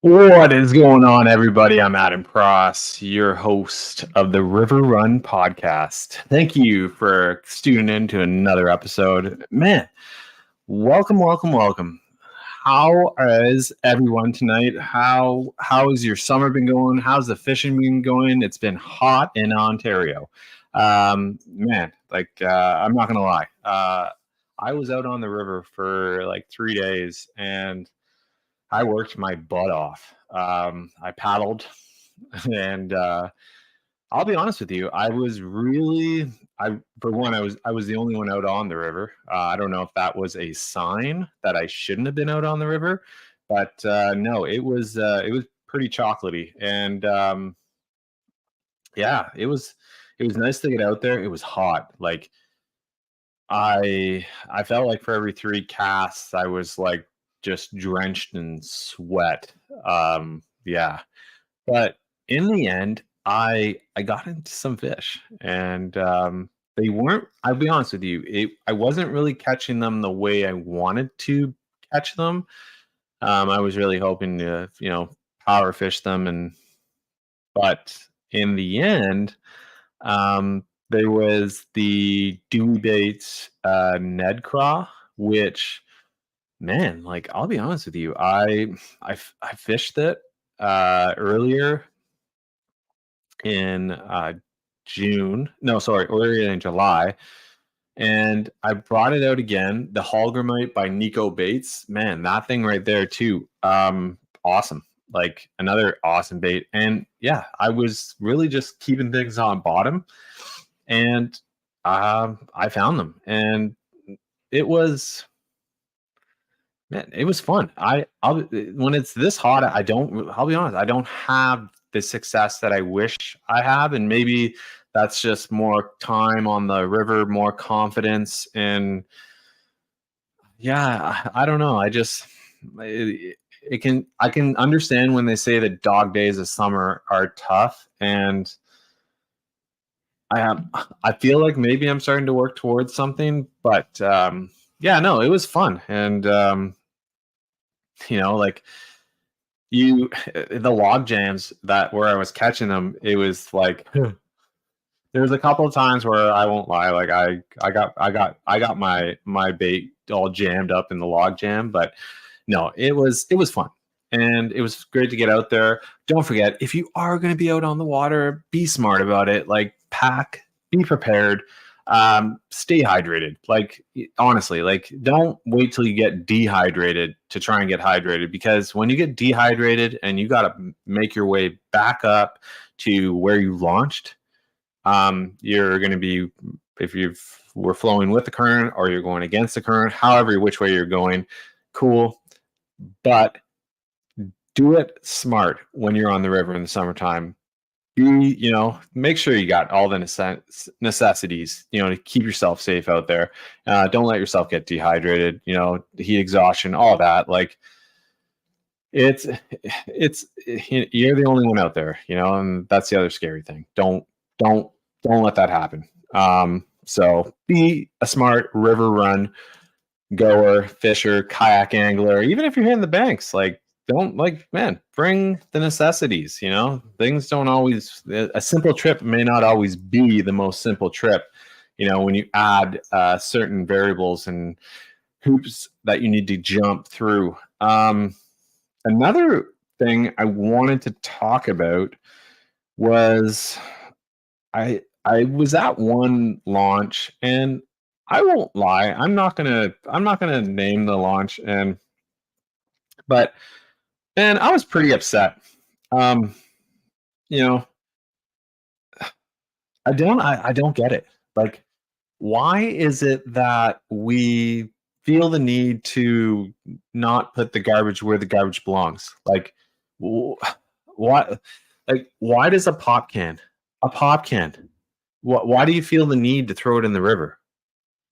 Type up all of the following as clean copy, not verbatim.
What is going on, everybody? I'm Adam Cross, your host of the River Run podcast. Thank you for tuning in to another episode. Man, welcome. How is everyone tonight? How has your summer been going? How's the fishing been going? It's been hot in Ontario. I'm not gonna lie. I was out on the river for like 3 days and I worked my butt off. I paddled, and I'll be honest with you. I was the only one out on the river. I don't know if that was a sign that I shouldn't have been out on the river, but no, it was pretty chocolatey, and yeah, it was nice to get out there. It was hot. Like I felt like for every three casts, I was like just drenched in sweat. Yeah, but in the end, I got into some fish, and they weren't. I'll be honest with you, I wasn't really catching them the way I wanted to catch them. I was really hoping to, power fish them, but in the end, there was the Dewey Baits Ned Craw, which, man, like I'll be honest with you, I fished it earlier in June. No, sorry, earlier in July, and I brought it out again. The Hallgramite by Nico Baits, man, that thing right there too. Awesome. Like another awesome bait. And yeah, I was really just keeping things on bottom, and I found them, and it was man, it was fun. When it's this hot, I don't. I'll be honest, I don't have the success that I wish I have, and maybe that's just more time on the river, more confidence, and yeah, I don't know. It can I can understand when they say that dog days of summer are tough, and I feel like maybe I'm starting to work towards something, but yeah, no, it was fun, and like the log jams that where I was catching them, it was like there was a couple of times where I won't lie, like I got my bait all jammed up in the log jam, but no, it was fun. And it was great to get out there. Don't forget, if you are going to be out on the water, be smart about it. Like pack, be prepared, stay hydrated. Like honestly, like don't wait till you get dehydrated to try and get hydrated, because when you get dehydrated and you got to make your way back up to where you launched, you're going to be, if you were flowing with the current or you're going against the current, however which way you're going, cool, but do it smart when you're on the river in the summertime. Make sure you got all the necessities, to keep yourself safe out there. Don't let yourself get dehydrated, the heat exhaustion, all that. Like it's you're the only one out there, and that's the other scary thing. Don't let that happen. So be a smart river run goer, fisher, kayak angler, even if you're hitting the banks, like don't bring the necessities. Things don't always, a simple trip may not always be the most simple trip, when you add certain variables and hoops that you need to jump through. Another thing I wanted to talk about was I was at one launch, and I won't lie, I'm not gonna name the launch, but and I was pretty upset. Um, you know, I don't get it. Like, why is it that we feel the need to not put the garbage where the garbage belongs? Like, why? Like, why does a pop can? Why do you feel the need to throw it in the river?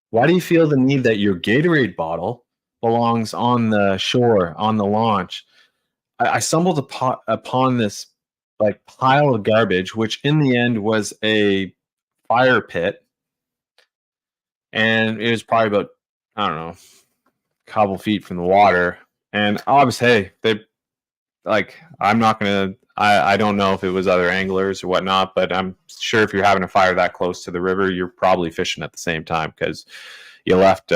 Why do you feel the need that your Gatorade bottle belongs on the shore, on the launch? I stumbled upon this like pile of garbage, which in the end was a fire pit, and it was probably about, I don't know, a couple feet from the water. And obviously, hey, like, I'm not gonna. I don't know if it was other anglers or whatnot, but I'm sure if you're having a fire that close to the river, you're probably fishing at the same time because you left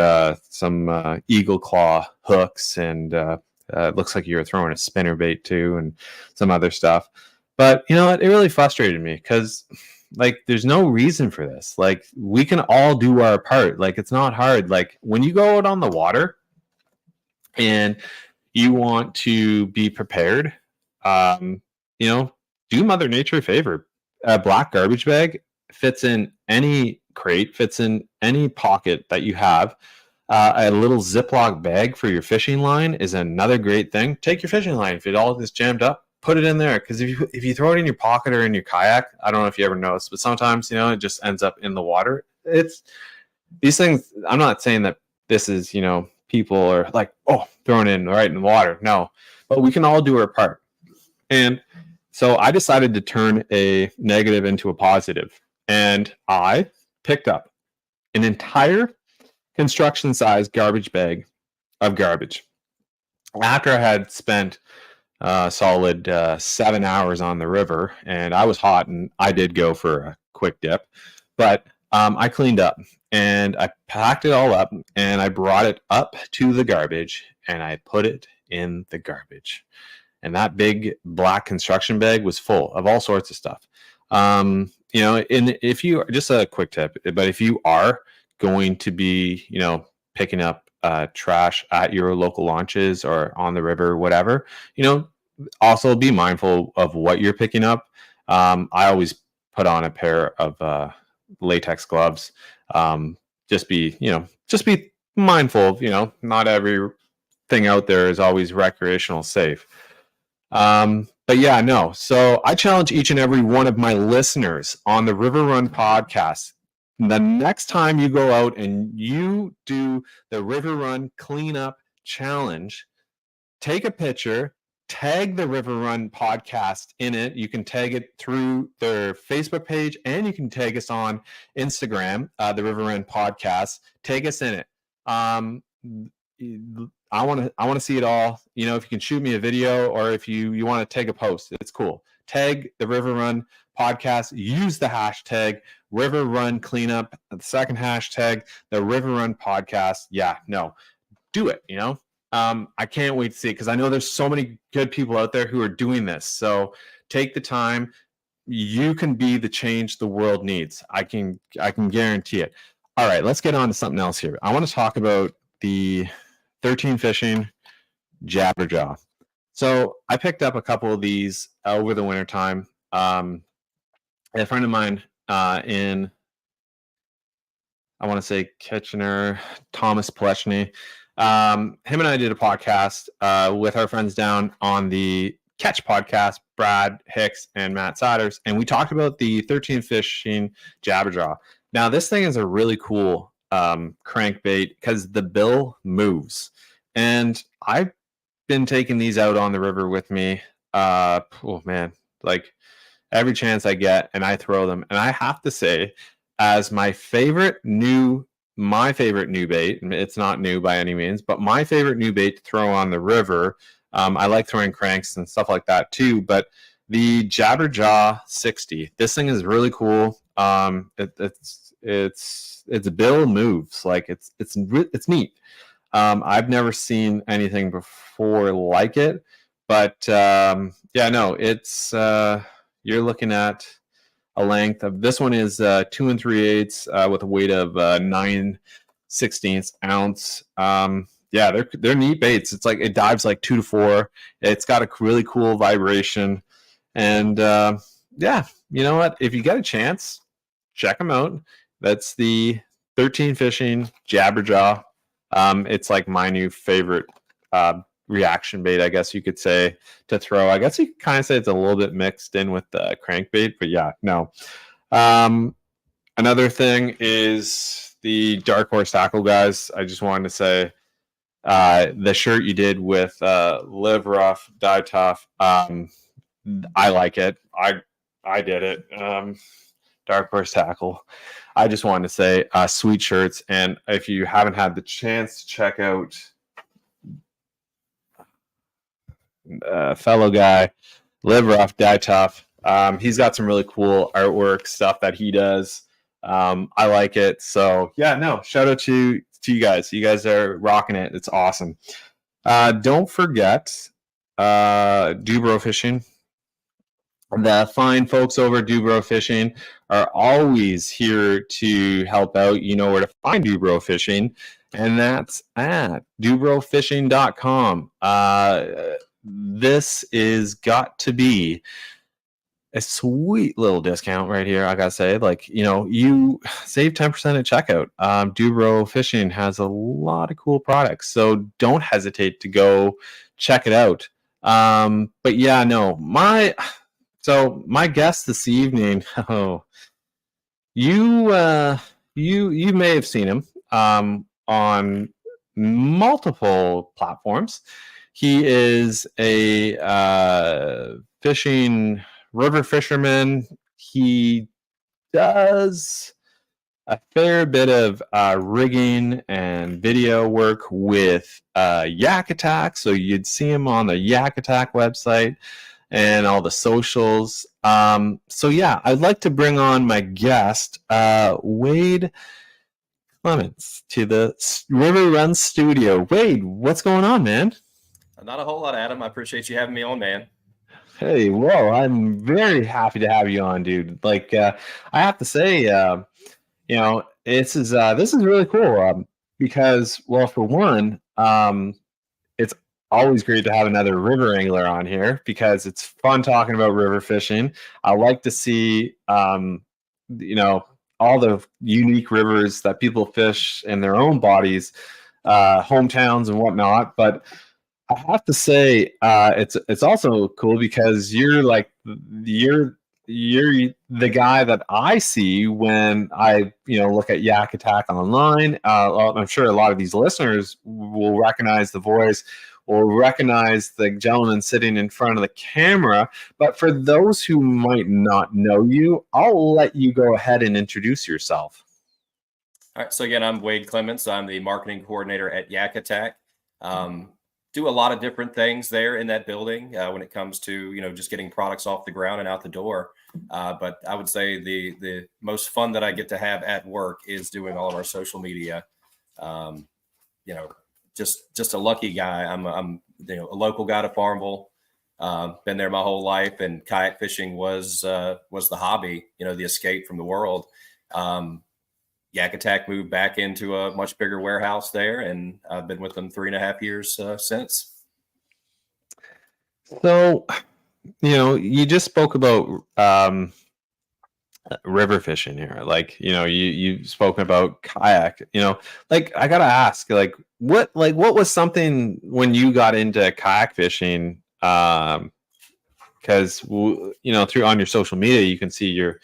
some eagle claw hooks, and it looks like you were throwing a spinner bait too, and some other stuff. But you know what? It really frustrated me because, like, there's no reason for this. Like, we can all do our part. Like, it's not hard. Like, when you go out on the water and you want to be prepared, um, you know, do Mother Nature a favor. A black garbage bag fits in any crate, fits in any pocket that you have. A little Ziploc bag for your fishing line is another great thing. Take your fishing line. If it all is jammed up, put it in there. Because if you throw it in your pocket or in your kayak, I don't know if you ever noticed, but sometimes, you know, it just ends up in the water. It's these things. I'm not saying that this is, you know, people are like, oh, thrown in right in the water. No, but we can all do our part. And so I decided to turn a negative into a positive, and I picked up an entire construction size garbage bag of garbage after I had spent solid 7 hours on the river, and I was hot, and I did go for a quick dip, but I cleaned up and I packed it all up and I brought it up to the garbage and I put it in the garbage. And that big black construction bag was full of all sorts of stuff. You know, if you, just a quick tip, but if you are going to be, you know, picking up trash at your local launches or on the river, whatever, you know, also be mindful of what you're picking up. I always put on a pair of latex gloves. Just be, you know, just be mindful of, you know, not everything out there is always recreational safe. But yeah, no. So I challenge each and every one of my listeners on the River Run podcast. The next time you go out and you do the River Run cleanup challenge, take a picture, tag the River Run podcast in it. You can tag it through their Facebook page, and you can tag us on Instagram, the River Run podcast. Tag us in it. I want to see it all. You know, if you can shoot me a video, or if you want to tag a post, it's cool. Tag the River Run podcast. Use the hashtag River Run Cleanup. The second hashtag, the River Run podcast. Yeah, no, do it. You know, I can't wait to see it because I know there's so many good people out there who are doing this. So take the time. You can be the change the world needs. I can guarantee it. All right, let's get on to something else here. I want to talk about the 13 Fishing Jabberjaw. So I picked up a couple of these over the wintertime. A friend of mine in, I want to say Kitchener, Thomas Plechny, him and I did a podcast with our friends down on the Catch podcast, Brad Hicks and Matt Siders, and we talked about the 13 Fishing Jabberjaw. Now, this thing is a really cool crankbait because the bill moves. And I've been taking these out on the river with me. Oh man, like every chance I get, and I throw them. And I have to say, as my favorite new bait, it's not new by any means, but my favorite new bait to throw on the river. I like throwing cranks and stuff like that too, but the Jabberjaw 60, this thing is really cool. Its bill moves, like it's neat. I've never seen anything before like it, but yeah, no, it's you're looking at a length of, this one is 2 3/8 with a weight of 9/16 ounce. Yeah, they're neat baits. It's like it dives like 2 to 4. It's got a really cool vibration, and yeah, you know what? If you get a chance, check them out. That's the 13 Fishing Jabberjaw. It's like my new favorite reaction bait, I guess you could say, to throw. I guess you could kind of say it's a little bit mixed in with the crankbait, but yeah, no. Another thing is the Dark Horse Tackle, guys. I just wanted to say the shirt you did with Live Rough, Die Tough. I like it. I did it. Dark Horse Tackle. I just wanted to say sweet shirts. And if you haven't had the chance to check out fellow guy, live rough, die tough. He's got some really cool artwork stuff that he does. I like it. So yeah, no, shout out to you guys. You guys are rocking it. It's awesome. Don't forget Dubro Fishing. The fine folks over at Dubro Fishing are always here to help out. You know where to find Dubro Fishing, and that's at dubrofishing.com. This is got to be a sweet little discount right here. I gotta say, like, you know, you save 10% at checkout. Dubro Fishing has a lot of cool products, so don't hesitate to go check it out. But yeah, no, my guest this evening, you may have seen him on multiple platforms. He is a river fisherman. He does a fair bit of rigging and video work with Yak Attack. So you'd see him on the Yak Attack website and all the socials. So yeah, I'd like to bring on my guest, Wade Clements, to the River Run studio. Wade, what's going on, man? Not a whole lot, Adam. I appreciate you having me on, man. Hey, whoa, I'm very happy to have you on, dude. Like, I have to say, you know, this is really cool because, well, for one, it's always great to have another river angler on here because it's fun talking about river fishing. I like to see, you know, all the unique rivers that people fish in their own bodies, hometowns and whatnot. But I have to say, it's also cool because you're the guy that I see when I, you know, look at Yak Attack online. I'm sure a lot of these listeners will recognize the voice or recognize the gentleman sitting in front of the camera. But for those who might not know you, I'll let you go ahead and introduce yourself. All right. So again, I'm Wade Clements. I'm the marketing coordinator at Yak Attack. Do a lot of different things there in that building when it comes to, you know, just getting products off the ground and out the door. But I would say the most fun that I get to have at work is doing all of our social media. You know, just a lucky guy. I'm you know, a local guy to Farmville. Been there my whole life, and kayak fishing was the hobby. You know, the escape from the world. Yak Attack moved back into a much bigger warehouse there, and I've been with them 3.5 years since. So, you know, you just spoke about river fishing here. Like, you know, you've spoken about kayak. You know, like, I gotta ask, like what was something when you got into kayak fishing? Because you know, through on your social media, you can see you're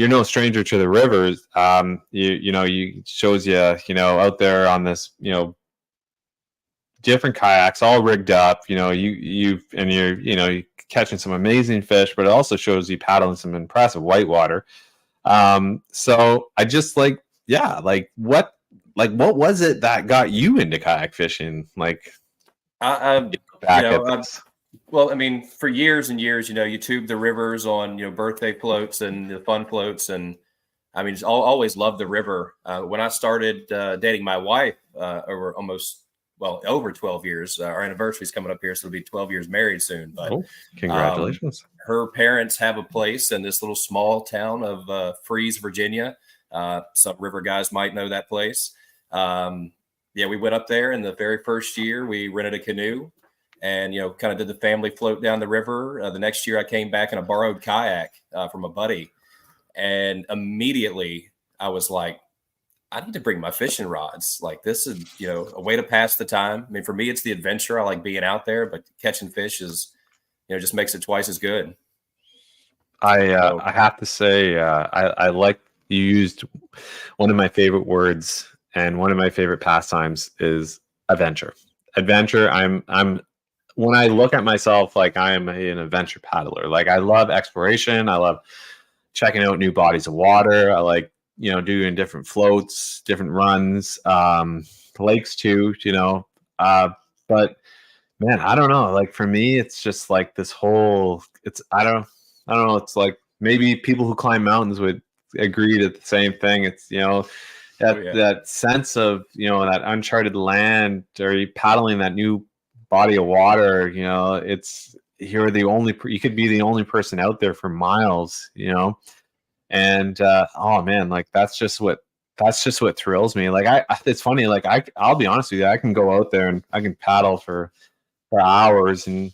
no stranger to the rivers. You know, you shows you know, out there on this, you know, different kayaks all rigged up. You know, you're catching some amazing fish, but it also shows you paddling some impressive whitewater. So I just what was it that got you into kayak fishing? Like, well, I mean, for years and years, you know, you tube the rivers on, you know, birthday floats and the fun floats. And I mean, just always loved the river. When I started dating my wife over 12 years, our anniversary is coming up here. So it'll be 12 years married soon. But congratulations. Her parents have a place in this little small town of Freeze, Virginia. Some river guys might know that place. Yeah, we went up there, and the very first year we rented a canoe. And, you know, kind of did the family float down the river. The next year I came back in a borrowed kayak from a buddy. And immediately I was like, I need to bring my fishing rods. Like, this is, you know, a way to pass the time. I mean, for me, it's the adventure. I like being out there, but catching fish is, you know, just makes it twice as good. I have to say, I like you used one of my favorite words, and one of my favorite pastimes is adventure. Adventure. When I look at myself, like, I am an adventure paddler. Like, I love exploration. I love checking out new bodies of water. I like, you know, doing different floats, different runs, lakes too, you know. But Man, I don't know. Like for me, it's just like this whole. I don't know. It's like maybe people who climb mountains would agree to the same thing. It's Oh that yeah. that sense of that uncharted land, or you paddling that new body of water. It's you're the only. You could be the only person out there for miles. And oh man, like that's just what thrills me. Like it's funny. Like I'll be honest with you, I can go out there and I can paddle for hours, and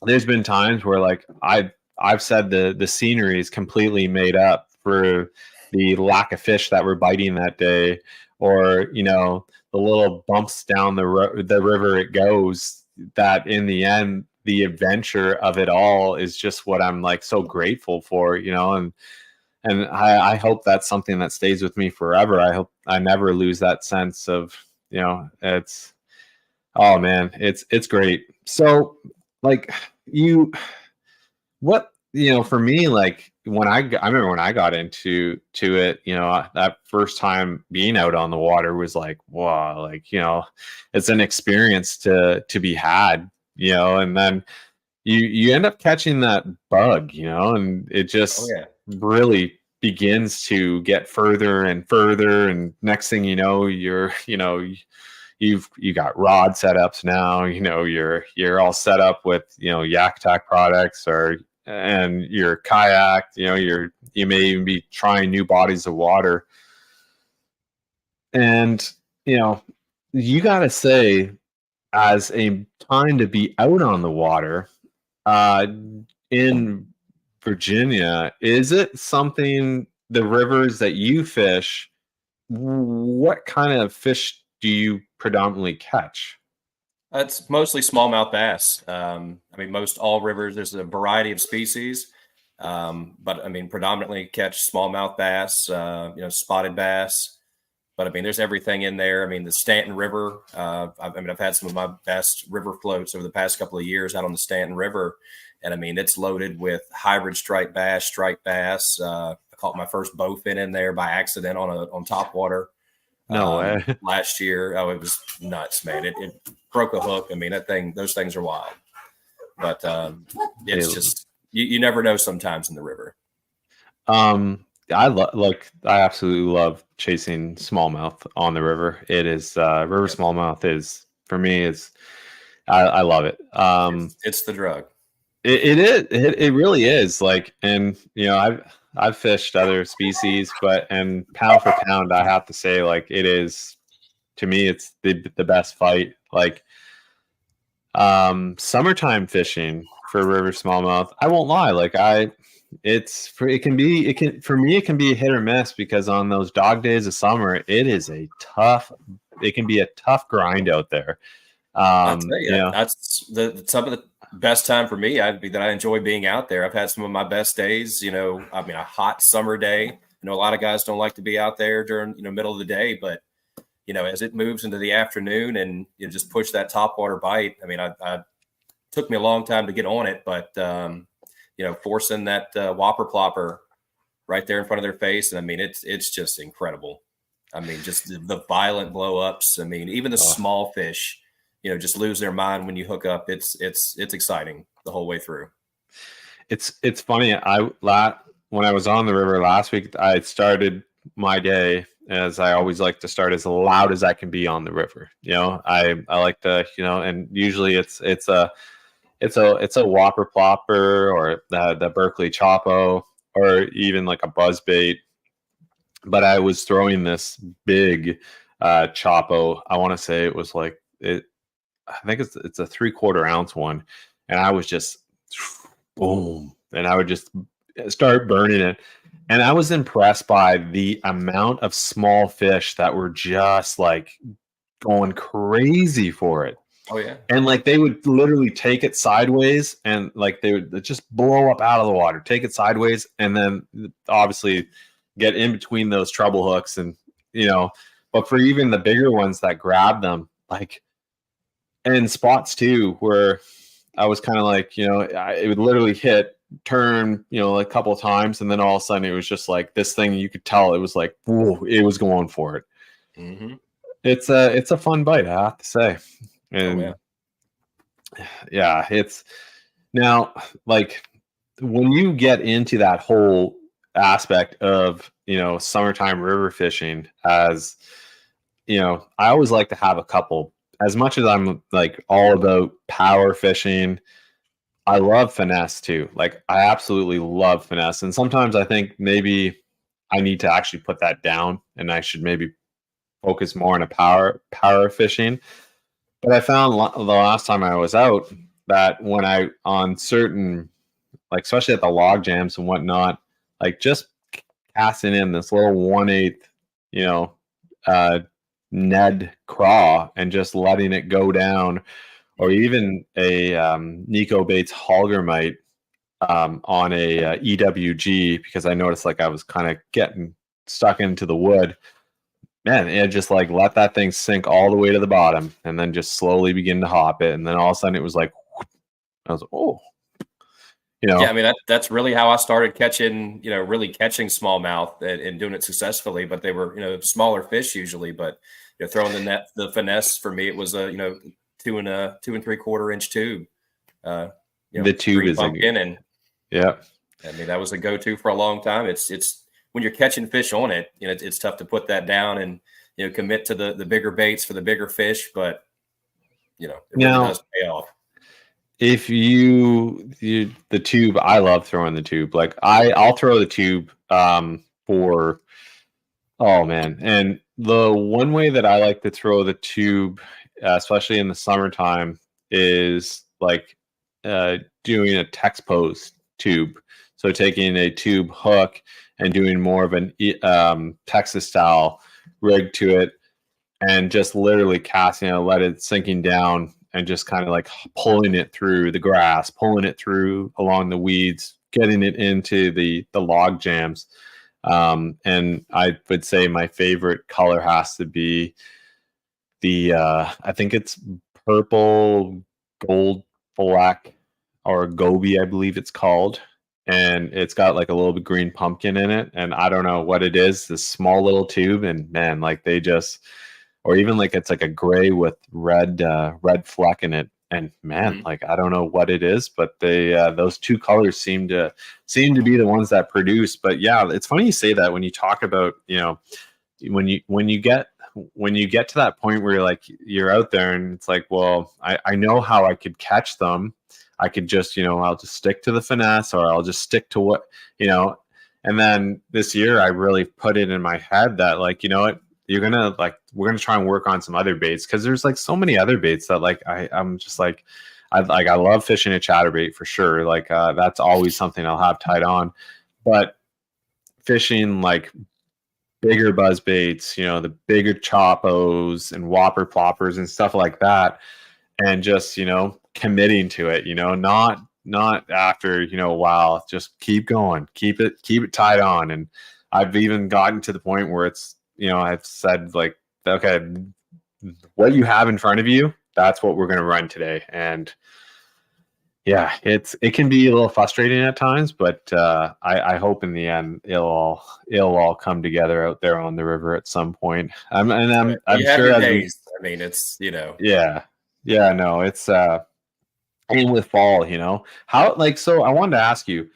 there's been times where like I've said the scenery is completely made up for the lack of fish that we're biting that day, or the little bumps down the river it goes. That in the end, the adventure of it all is just what I'm like so grateful for, and I hope that's something that stays with me forever. I hope I never lose that sense of it's oh man, it's great. So like you what for me, like I remember when I got into it, that first time being out on the water was like wow, like it's an experience to be had, and then you end up catching that bug, and it Oh just yeah. really begins to get further and further, and next thing you know, you got rod setups now. You're all set up with Yak Attack products, and your kayak. You may even be trying new bodies of water, and you got to say, as a time to be out on the water, uh, in Virginia, is it something, the rivers that you fish, what kind of fish do you predominantly catch? It's mostly smallmouth bass. I mean, most all rivers, there's a variety of species, but I mean, predominantly catch smallmouth bass, spotted bass. But I mean, there's everything in there. I mean, the Stanton River. I've had some of my best river floats over the past couple of years out on the Stanton River, and I mean, it's loaded with hybrid striped bass. I caught my first bowfin in there by accident on top water No way. last year. Oh, it was nuts, man. It broke a hook. I mean, those things are wild. But it's just you never know sometimes in the river. I absolutely love chasing smallmouth on the river. It is river smallmouth is for me is I love it. It's the drug. It is. It really is. Like, and I've fished other species, and pound for pound, I have to say, like, it is, to me, it's the best fight. Like, summertime fishing for river smallmouth, I won't lie. Like, it can be a hit or miss, because on those dog days of summer, it can be a tough grind out there. I'll tell you, that's some of the best time for me. That I enjoy being out there. I've had some of my best days. I mean, a hot summer day. I know a lot of guys don't like to be out there during middle of the day, but as it moves into the afternoon and you just push that topwater bite. I mean, I took me a long time to get on it, but forcing that whopper plopper right there in front of their face, and I mean, it's just incredible. I mean, just the violent blow ups. I mean, even the small fish, just lose their mind when you hook up. It's exciting the whole way through. It's funny. When I was on the river last week, I started my day, as I always like to start, as loud as I can be on the river. I like to, and usually it's a whopper plopper, or the Berkeley Chopo, or even like a buzz bait. But I was throwing this big Chopo. I want to say it was like I think it's a 3/4 ounce one, and I was just boom, and I would just start burning it. And I was impressed by the amount of small fish that were just like going crazy for it. Oh yeah. And like they would literally take it sideways, and like they would just blow up out of the water, take it sideways, and then obviously get in between those treble hooks. And but for even the bigger ones that grab them, like, and spots too, where I was kind of like, it would literally hit, turn, like a couple of times, and then all of a sudden it was just like this thing. You could tell it was like, whoa, it was going for it. Mm-hmm. It's a fun bite, I have to say. And Yeah, it's now like when you get into that whole aspect of, summertime river fishing, as I always like to have a couple. As much as I'm like all about power fishing, I love finesse too. Like I absolutely love finesse. And sometimes I think maybe I need to actually put that down and I should maybe focus more on a power fishing. But I found the last time I was out that when I on certain, like especially at the log jams and whatnot, like just casting in this little 1/8, you know, uh, Ned craw and just letting it go down, or even a Nico Bates Hallgermite on a EWG, because I noticed like I was kind of getting stuck into the wood. Man, it just like let that thing sink all the way to the bottom and then just slowly begin to hop it. And then all of a sudden it was like, whoop. I was like, oh, Yeah, I mean that's really how I started catching, really catching smallmouth and doing it successfully. But they were, smaller fish usually. But throwing the net, the finesse for me, it was a 2 3/4 inch tube. The tube green is pumpkin, and yeah. I mean that was a go-to for a long time. It's when you're catching fish on it, it's tough to put that down and commit to the bigger baits for the bigger fish, but it really does pay off. If the tube, I love throwing the tube. Like I'll throw the tube for, oh man. And the one way that I like to throw the tube, especially in the summertime, is like doing a text pose tube. So taking a tube hook and doing more of an Texas style rig to it, and just literally casting it, let it sinking down, and just kind of like pulling it through the grass, pulling it through along the weeds, getting it into the log jams. And I would say my favorite color has to be the I think it's purple gold black, or goby, I believe it's called. And it's got like a little bit green pumpkin in it. And I don't know what it is, this small little tube. And man, like they just, or even like it's like a gray with red fleck in it. And man, like I don't know what it is, but they those two colors seem to be the ones that produce. But yeah, it's funny you say that when you talk about, when you get to that point where you're out there and it's like, well, I know how I could catch them. I could just, I'll just stick to the finesse, or I'll just stick to what, and then this year I really put it in my head that like, what, we're gonna try and work on some other baits, because there's like so many other baits that like I'm just like, I love fishing a chatterbait for sure. Like that's always something I'll have tied on, but fishing like bigger buzz baits, the bigger choppos and whopper ploppers and stuff like that, and just committing to it, not after a while, just keep going, keep it tied on. And I've even gotten to the point where it's, I've said like, okay, what you have in front of you, that's what we're going to run today. And yeah, it can be a little frustrating at times, but I hope in the end it'll all come together out there on the river at some point. I'm sure days. I mean, it's yeah, no, it's and with fall, how, like, so I wanted to ask you,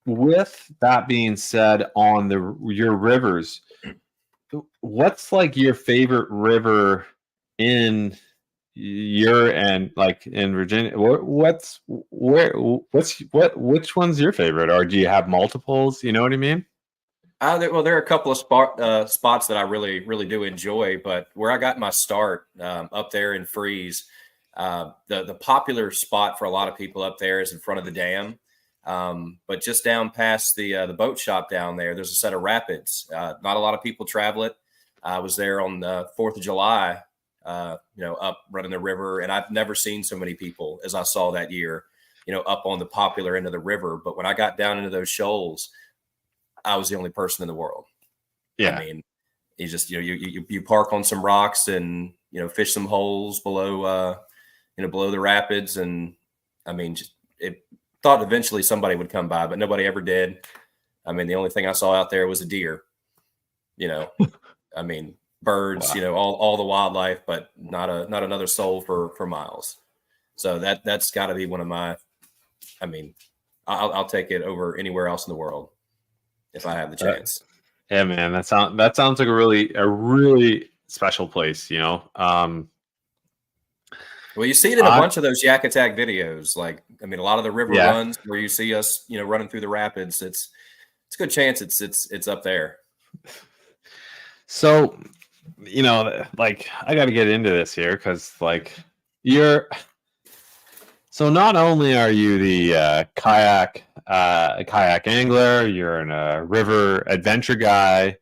with that being said, on your rivers, what's like your favorite river in like in Virginia? Which one's your favorite, or do you have multiples? You know what I mean? There are a couple of spots that I really, really do enjoy, but where I got my start up there in Freeze, the popular spot for a lot of people up there is in front of the dam. But just down past the boat shop down there's a set of rapids. Not a lot of people travel it. I was there on the 4th of July, up running the river, and I've never seen so many people as I saw that year, up on the popular end of the river. But when I got down into those shoals, I was the only person in the world. Yeah. I mean, you just, you park on some rocks and, fish some holes below, below the rapids. And I mean, thought eventually somebody would come by, but nobody ever did. I mean, the only thing I saw out there was a deer, I mean, birds, wow. All the wildlife, but not another soul for miles. So that's got to be one of my. I mean, I'll take it over anywhere else in the world if I have the chance. Yeah, man, that sounds like a really special place. Well, you see it in a bunch of those Yak Attack videos. Like, I mean, a lot of the river runs where you see us, running through the rapids. It's a good chance it's up there. So, like, I got to get into this here because, like, so not only are you the kayak angler, you're a river adventure guy,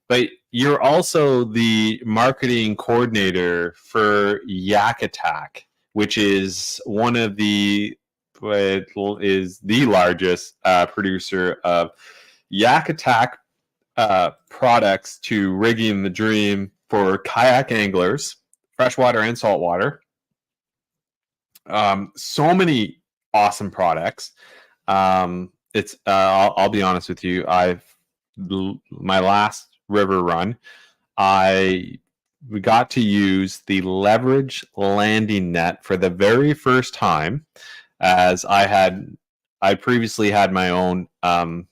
but you're also the marketing coordinator for Yak Attack, which is the largest producer of Yak Attack products to rigging the dream for kayak anglers, freshwater and saltwater. So many awesome products. It's I'll be honest with you. My last river run, we got to use the leverage landing net for the very first time, as I previously had my own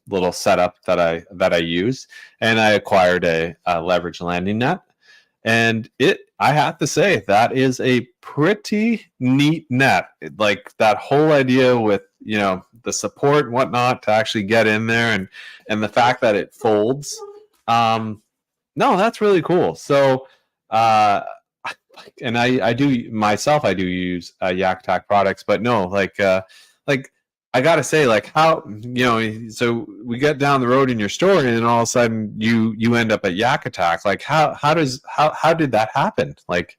little setup that I used, and I acquired a leverage landing net. And I have to say, that is a pretty neat net. Like, that whole idea with, the support and whatnot to actually get in there, and the fact that it folds. No, that's really cool. So, and I do use Yak Attack products, but no, like I gotta say, like, how, so we get down the road in your story, and then all of a sudden you end up at Yak Attack. Like, how did that happen? Like,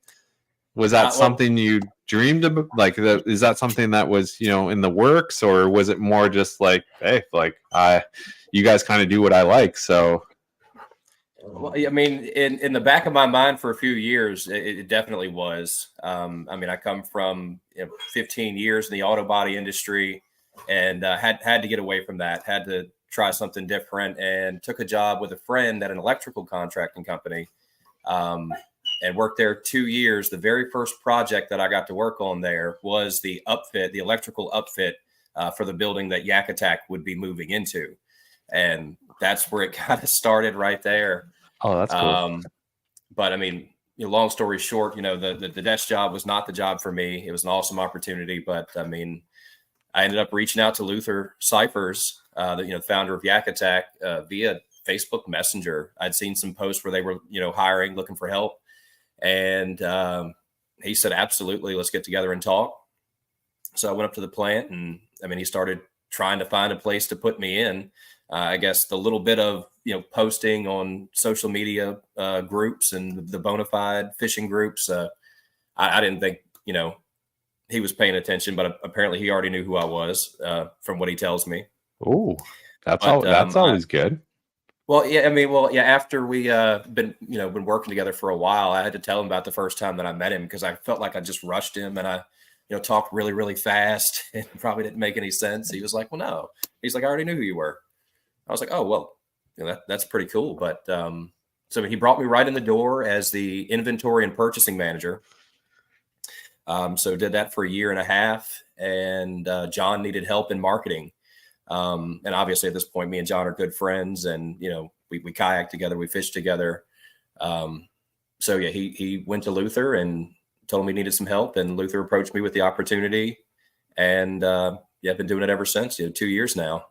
was that something you dreamed of? Like, is that something that was, in the works, or was it more just like, hey, like, you guys kind of do what I like, so. Well, I mean, in the back of my mind for a few years, it definitely was. I mean, I come from 15 years in the auto body industry, and had to get away from that, had to try something different, and took a job with a friend at an electrical contracting company, and worked there 2 years. The very first project that I got to work on there was the electrical upfit for the building that Yak Attack would be moving into. And that's where it kind of started right there. Oh, that's cool. But I mean, long story short, the desk job was not the job for me. It was an awesome opportunity, but I mean, I ended up reaching out to Luther Cyphers, the founder of Yak Attack, via Facebook Messenger. I'd seen some posts where they were, hiring, looking for help. And he said, absolutely, let's get together and talk. So I went up to the plant, and I mean, he started trying to find a place to put me in. I guess the little bit of, posting on social media groups and the bona fide fishing groups, I didn't think, he was paying attention, but apparently he already knew who I was from what he tells me. Oh, that's always good. Well, yeah, I mean, after we been working together for a while, I had to tell him about the first time that I met him, because I felt like I just rushed him, and I talked really, really fast and probably didn't make any sense. He was like, well, no. He's like, I already knew who you were. I was like, oh, well, that's pretty cool. But so he brought me right in the door as the inventory and purchasing manager. So did that for a year and a half, and John needed help in marketing. And obviously at this point, me and John are good friends, and, we kayak together, we fish together. So yeah, he went to Luther and told him he needed some help, and Luther approached me with the opportunity, and I've been doing it ever since, 2 years now.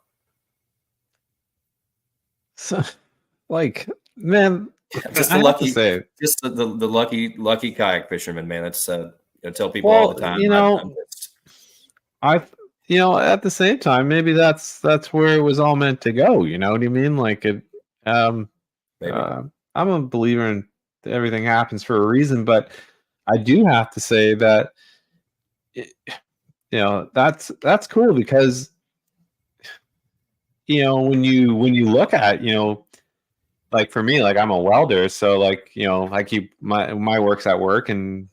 So, like, man, just the lucky kayak fisherman, man. That's I tell people all the time. At the same time, maybe that's where it was all meant to go. You know what I mean? Like, it. I'm a believer in everything happens for a reason, but I do have to say that, that's cool, because, when you look at, like, for me, like, I'm a welder, so, like, I keep my work's at work, and,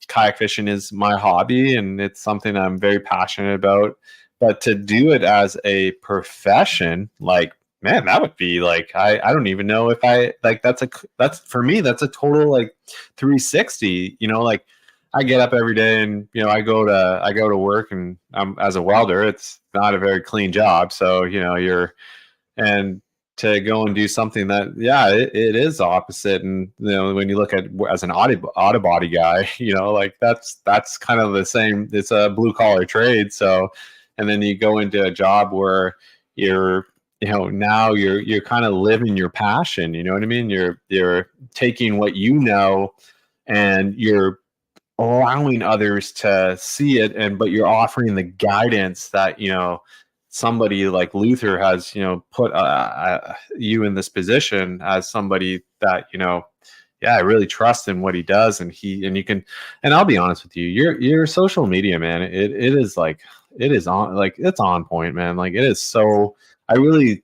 kayak fishing is my hobby, and it's something I'm very passionate about. But to do it as a profession, like, man, that would be like, I don't even know if I like, that's for me, that's a total, like, 360, like, I get up every day and, I go to work, and I'm as a welder, it's not a very clean job. So, and to go and do something that, yeah, it is opposite. And, when you look at as an auto body guy, like that's kind of the same. It's a blue collar trade. So, and then you go into a job where you're, now you're kind of living your passion. You know what I mean? You're taking what and you're allowing others to see it, but you're offering the guidance that somebody like Luther has put you in this position as somebody that I really trust in what he does. And you can, and I'll be honest with you, your social media, man, it is like, it is on, like, it's on point, man. Like, it is so, I really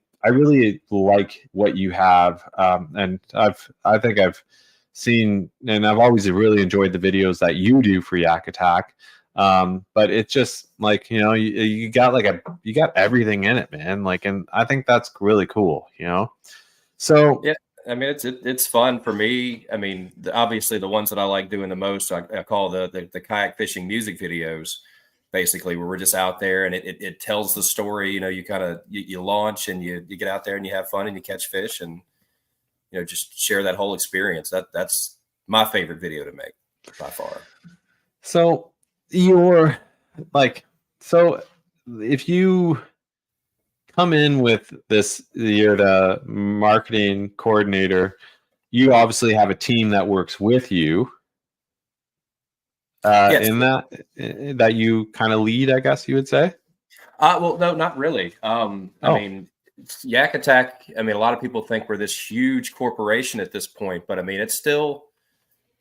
like what you have. And I think I've seen, and I've always really enjoyed the videos that you do for Yak Attack. But it's just like, you got you got everything in it, man. Like, and I think that's really cool, So Yeah, I mean, it's fun for me. I mean, obviously the ones that I like doing the most, I call the kayak fishing music videos, basically, where we're just out there and it tells the story. You kind of you launch and you get out there and you have fun and you catch fish and just share that whole experience. That's my favorite video to make by far. So if you come in with this, you're the marketing coordinator, you obviously have a team that works with you. Yes. In that you kind of lead, I guess you would say. Well, no, not really. I mean, Yak Attack, I mean, a lot of people think we're this huge corporation at this point, but I mean, it's still,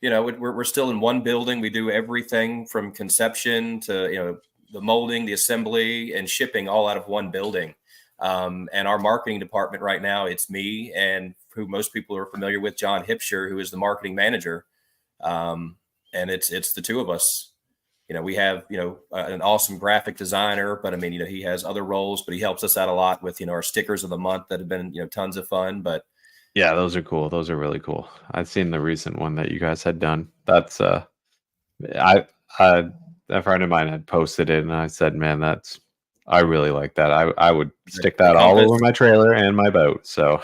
we're still in one building. We do everything from conception to, the molding, the assembly, and shipping all out of one building. And our marketing department right now, it's me and who most people are familiar with, John Hipsher, who is the marketing manager. And it's the two of us. We have, an awesome graphic designer, but I mean, he has other roles, but he helps us out a lot with, our stickers of the month that have been, tons of fun. But yeah, those are cool. Those are really cool. I've seen the recent one that you guys had done. That's a friend of mine had posted it, and I said, man, I really like that. I would stick that all over my trailer and my boat. So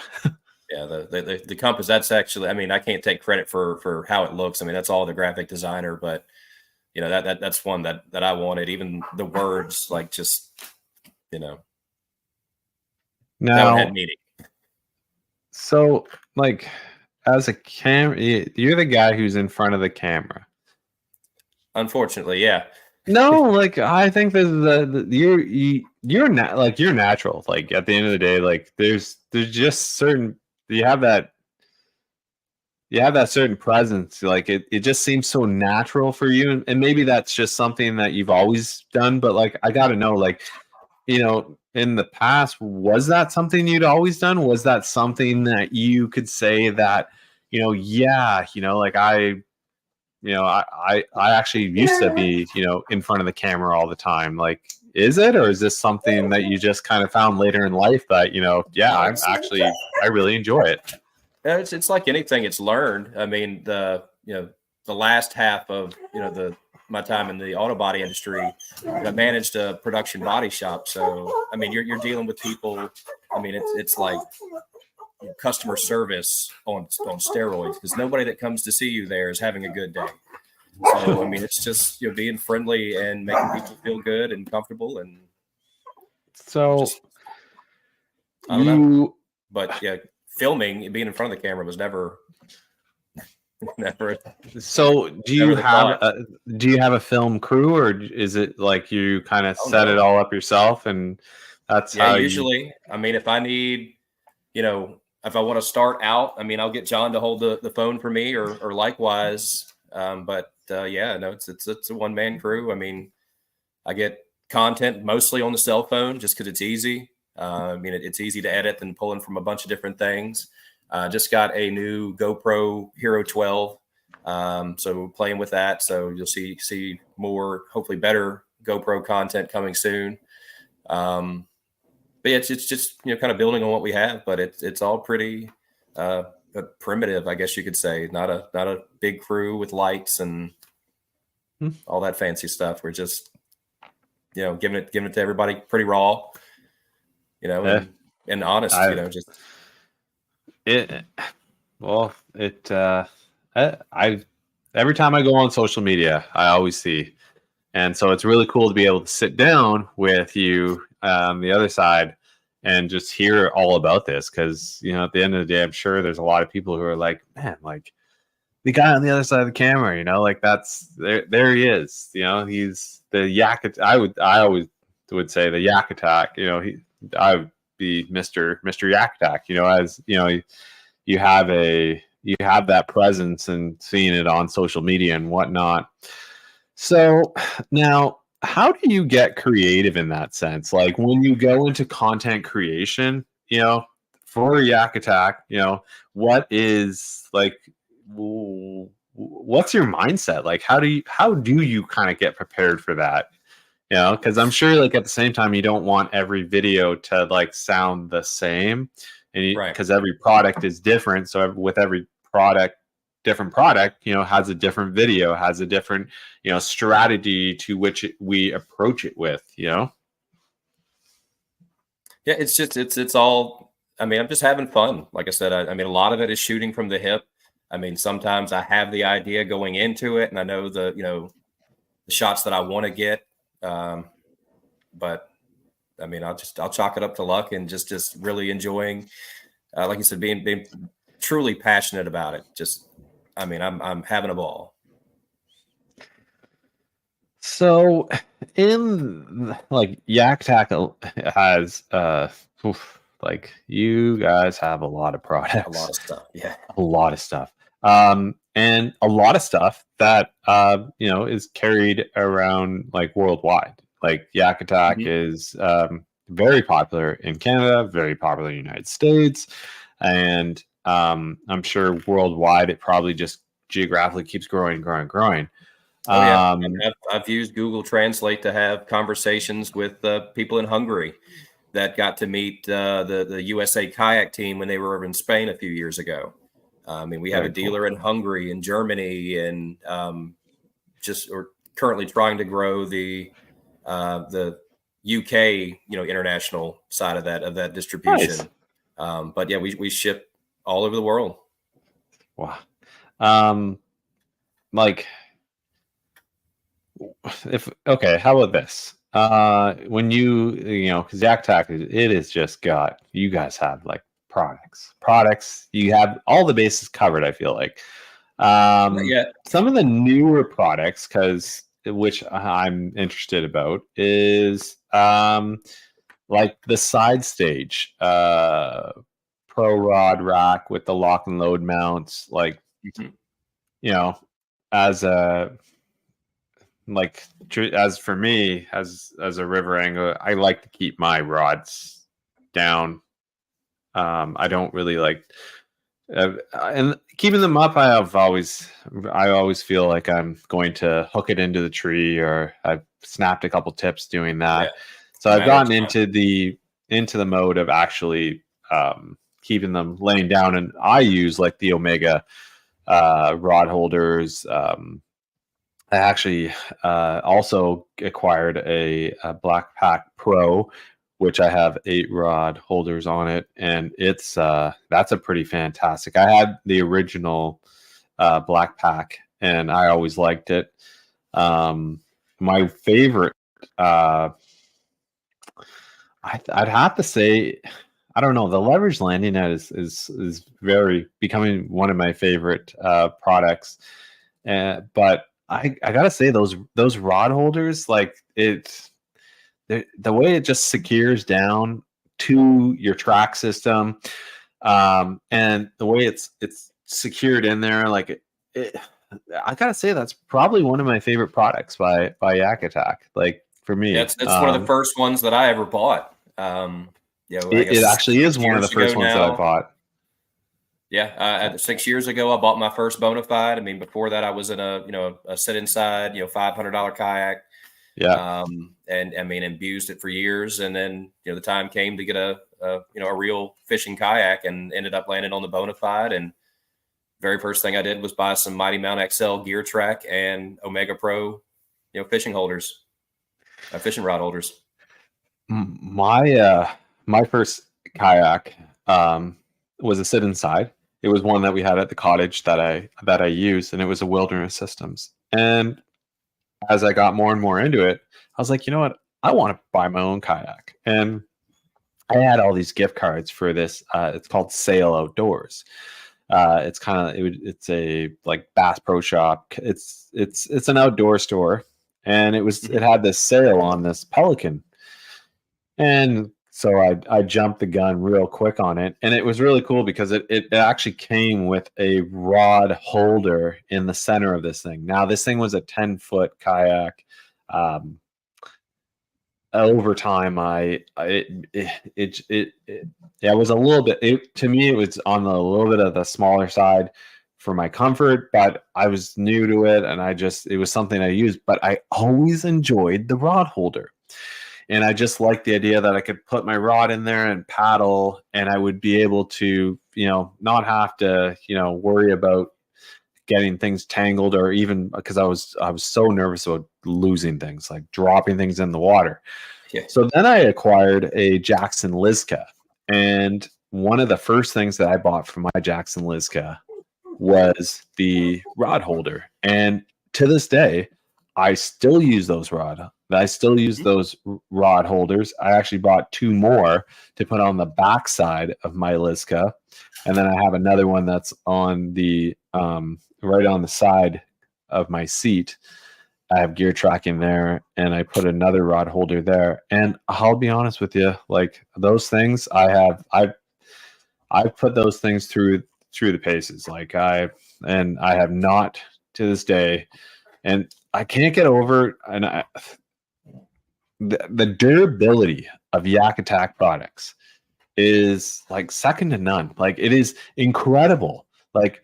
yeah, the compass, that's actually, I mean, I can't take credit for how it looks. I mean, that's all the graphic designer, but that's one that I wanted. Even the words, like, just, now that one had meaning. So, like, as a you're the guy who's in front of the camera. Unfortunately, yeah. No, like, I think that you're not, like, you're natural. Like, at the end of the day, like, there's just certain, you have that certain presence. Like, it just seems so natural for you, and maybe that's just something that you've always done. But, like, I got to know, like, in the past, was that something you'd always done? Was that something that you could say that, like, I actually used to be, in front of the camera all the time. Like, is it, or is this something that you just kind of found later in life that, I really enjoy it? It's like anything, it's learned. I mean, the last half of, my time in the auto body industry, I managed a production body shop. So, I mean, you're dealing with people. I mean, it's like customer service on steroids, because nobody that comes to see you there is having a good day. So, I mean, it's just, being friendly and making people feel good and comfortable. And so I don't know, but yeah, filming, being in front of the camera was never. So do you have a film crew, or is it like you kind of set it all up yourself, and that's how usually, I mean, if I need, if I want to start out, I mean, I'll get John to hold the phone for me, or likewise. But it's a one-man crew. I mean, I get content mostly on the cell phone just because it's easy. I mean, it's easy to edit and pulling from a bunch of different things. Just got a new GoPro Hero 12. So playing with that. So you'll see more, hopefully better GoPro content coming soon. But yeah, it's just, kind of building on what we have, but it's all pretty primitive, I guess you could say. Not a big crew with lights and all that fancy stuff. We're just, giving it to everybody pretty raw, and honest, just it. Well, I every time I go on social media, I always see, and so it's really cool to be able to sit down with you the other side and just hear all about this, because at the end of the day, I'm sure there's a lot of people who are like, man, like the guy on the other side of the camera, like that's there he is, he's the Yak. I always would say the Yak Attack. I would be Mr. Yak Attack. As you have that presence and seeing it on social media and whatnot. So now, how do you get creative in that sense? Like when you go into content creation, for Yak Attack, what is like, what's your mindset? Like, how do you kind of get prepared for that? Because I'm sure like at the same time, you don't want every video to like sound the same, and because every product is different. So with every different product, has a different video, has a different, strategy to which we approach it with, Yeah, it's just, it's all, I'm just having fun. Like I said, a lot of it is shooting from the hip. Sometimes I have the idea going into it and I know the shots that I want to get. But I'll chalk it up to luck and just really enjoying, like you said, being truly passionate about it. Just, I'm having a ball. So in like Yak Attack has like you guys have a lot of products, a lot of stuff. Yeah, a lot of stuff. And a lot of stuff that is carried around like worldwide. Like Yak Attack is very popular in Canada, very popular in the United States, and I'm sure worldwide it probably just geographically keeps growing. Oh yeah, I've used Google Translate to have conversations with people in Hungary that got to meet the USA Kayak team when they were over in Spain a few years ago. We have a dealer in Hungary and Germany, and we're currently trying to grow the UK, international side of that distribution. Nice. But yeah, we ship all over the world. Wow. Like, how about this? When because Yak Attack, it is just you guys have like products, you have all the bases covered, I feel like. Some of the newer products, which I'm interested about, is like the side stage pro rod rack with the lock and load mounts, like as for me, as a river angler, I like to keep my rods down. I don't really like, and keeping them up. I always feel like I'm going to hook it into the tree, or I've snapped a couple tips doing that. Yeah. So I've gotten into the mode of actually keeping them laying down, and I use like the Omega rod holders. I actually also acquired a Black Pack Pro, which I have 8 rod holders on it, and it's that's a pretty fantastic. I had the original Black Pack, and I always liked it. My favorite, I'd have to say, I don't know, the leverage landing net is very becoming one of my favorite products, but I gotta say those rod holders, like the way it just secures down to your track system, and the way it's secured in there, like I gotta say that's probably one of my favorite products by Yak Attack. Like for me, that's one of the first ones that I ever bought. It actually is one of the first ones that I bought. Yeah, 6 years ago, I bought my first Bonafide. Before that, I was in a sit inside, $500 kayak. Yeah. And abused it for years. And then, the time came to get a real fishing kayak, and ended up landing on the Bonafide. And very first thing I did was buy some Mighty Mount XL gear track and Omega Pro fishing holders, fishing rod holders. My first kayak was a sit inside. It was one that we had at the cottage that I used, and it was a Wilderness Systems. And as I got more and more into it, I was like, you know what? I want to buy my own kayak. And I had all these gift cards for this. It's called Sail Outdoors. It's it's a like Bass Pro Shop. It's an outdoor store, and it had this sale on this Pelican. And so I jumped the gun real quick on it. And it was really cool because it actually came with a rod holder in the center of this thing. Now, this thing was a 10-foot kayak. Over time, it was a little bit, to me, it was on a little bit of the smaller side for my comfort, but I was new to it. And it was something I used, but I always enjoyed the rod holder. And I just liked the idea that I could put my rod in there and paddle, and I would be able to, not have to, worry about getting things tangled, or even because I was so nervous about losing things, like dropping things in the water. Yeah. So then I acquired a Jackson Liska, and one of the first things that I bought from my Jackson Liska was the rod holder. And to this day, I still use those rod holders. I actually bought 2 more to put on the back side of my Liska. And then I have another one that's on the right on the side of my seat. I have gear tracking there, and I put another rod holder there. And I'll be honest with you, like those things, I've put those things through the paces. Like I have not to this day, and I can't get over the durability of Yak Attack products is like second to none. Like it is incredible. Like,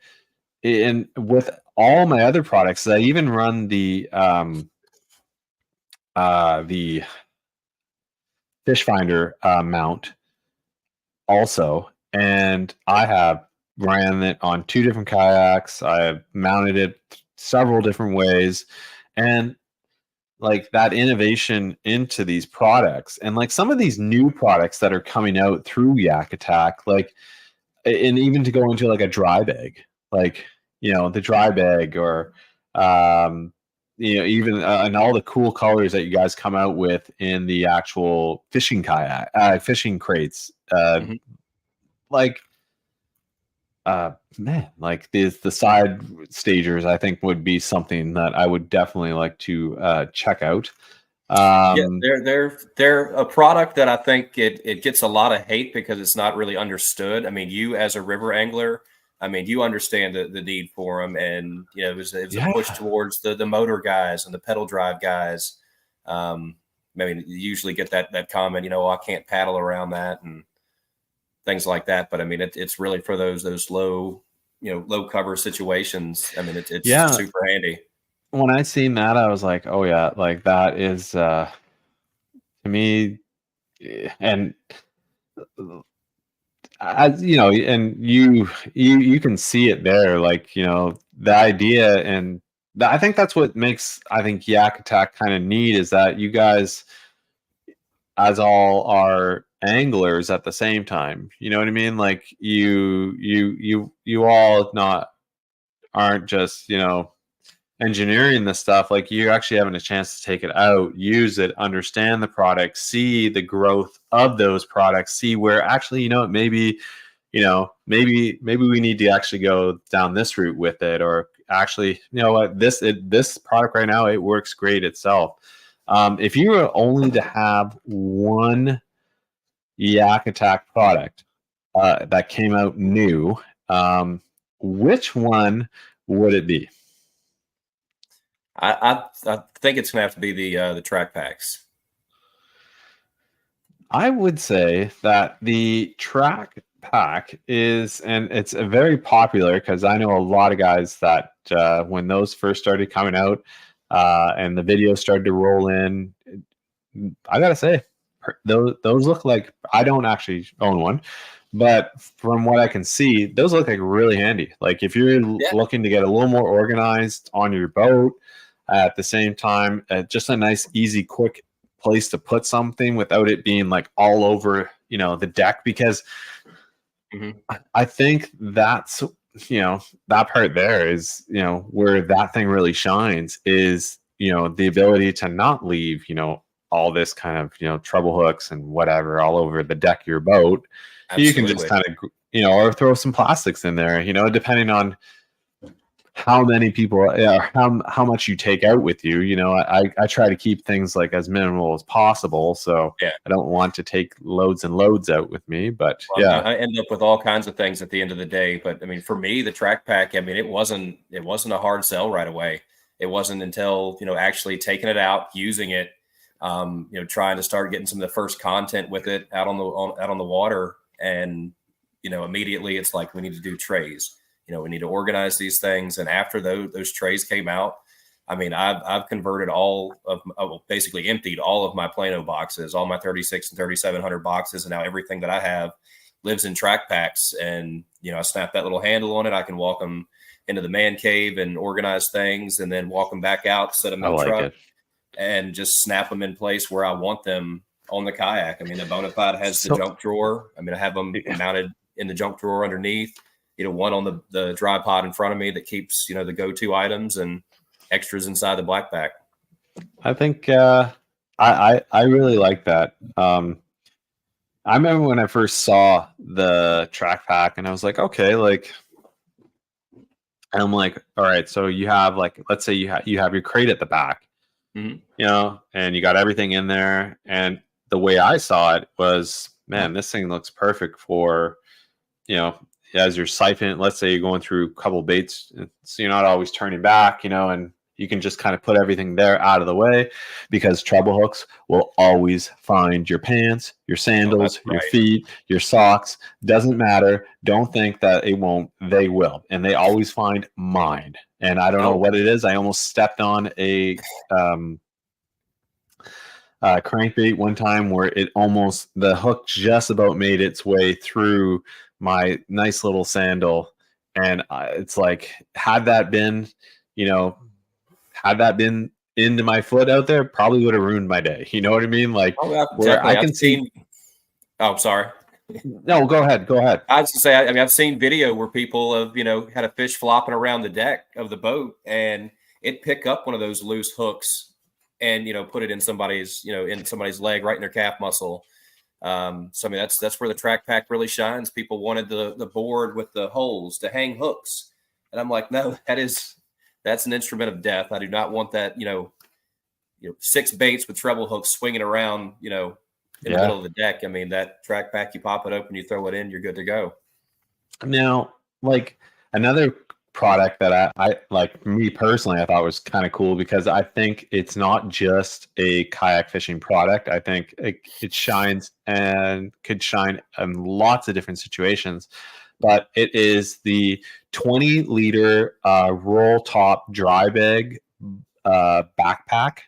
and with all my other products, I even run the fish finder mount also, and I have ran it on 2 different kayaks. I have mounted it several different ways, and like that innovation into these products, and like some of these new products that are coming out through Yak Attack, like, and even to go into like a dry bag, like, the dry bag, or even and all the cool colors that you guys come out with in the actual fishing fishing crates, like man, like the side stagers, I think would be something that I would definitely like to check out. They're a product that I think it gets a lot of hate because it's not really understood. I mean, you as a river angler, I mean, you understand the need for them, and it was a push towards the motor guys and the pedal drive guys. I mean, you usually get that comment, I can't paddle around that and things like that. But I mean, it's really for those low, low cover situations. I mean, it's super handy. When I seen that, I was like, oh yeah, like that is to me, and as and you can see it there, like, the idea, and I think that's what makes, Yak Attack kind of neat, is that you guys, as all are anglers at the same time, you know what I mean? Like you all aren't just, engineering the stuff. Like you're actually having a chance to take it out, use it, understand the product, see the growth of those products, see where actually, maybe we need to actually go down this route with it, or actually, what, this product right now, it works great itself. If you were only to have one Yak Attack product that came out new, which one would it be? I think it's gonna have to be the track packs. I would say that the track pack is, and it's a very popular, because I know a lot of guys that when those first started coming out and the videos started to roll in, I gotta say, those look like, I don't actually own one, but from what I can see, those look like really handy. Like if you're looking to get a little more organized on your boat, At the same time, just a nice, easy, quick place to put something without it being like all over, the deck, because I think that's, that part there is, where that thing really shines is, the ability to not leave, all this kind of, treble hooks and whatever all over the deck of your boat. Absolutely. You can just kind of, or throw some plastics in there, depending on how many people, how much you take out with you. I try to keep things like as minimal as possible, so I don't want to take loads and loads out with me. But I end up with all kinds of things at the end of the day. But I mean, for me, the track pack, I mean, it wasn't a hard sell right away. It wasn't until actually taking it out, using it, trying to start getting some of the first content with it out on the water, and immediately it's like, we need to do trays. We need to organize these things. And after those trays came out, I mean, I've converted basically emptied all of my Plano boxes, all my 36 and 3700 boxes. And now everything that I have lives in track packs. And, I snap that little handle on it. I can walk them into the man cave and organize things, and then walk them back out, set them in the truck, and just snap them in place where I want them on the kayak. I mean, the Bonafide has the junk drawer. I mean, I have them mounted in the junk drawer underneath. One on the dry pod in front of me that keeps, the go-to items, and extras inside the black pack. I think I really like that. I remember when I first saw the track pack, and I was like, okay, like, and I'm like, all right, so you have, like, let's say you have your crate at the back, and you got everything in there. And the way I saw it was, man, this thing looks perfect for, as you're siphoning, let's say you're going through a couple baits, so you're not always turning back, and you can just kind of put everything there out of the way, because treble hooks will always find your pants, your sandals, your feet, your socks. Doesn't matter. Don't think that it won't. They will. And they always find mine. And I don't know what it is. I almost stepped on a crankbait one time where the hook just about made its way through my nice little sandal. And it's like, had that been into my foot out there, probably would have ruined my day. You know what I mean? Like, where I can see. Oh, sorry. No, go ahead. I was to say, I mean, I've seen video where people have, had a fish flopping around the deck of the boat, and it pick up one of those loose hooks and, put it in somebody's leg, right in their calf muscle. So I mean, that's where the track pack really shines. People wanted the board with the holes to hang hooks, and I'm like, no, that's an instrument of death. I do not want that. 6 baits with treble hooks swinging around, in the middle of the deck. I mean, that track pack, you pop it open, you throw it in, you're good to go. Now, like, another product that I like, me personally, I thought was kind of cool, because I think it's not just a kayak fishing product. I think it shines and could shine in lots of different situations, but it is the 20-liter roll top dry bag backpack.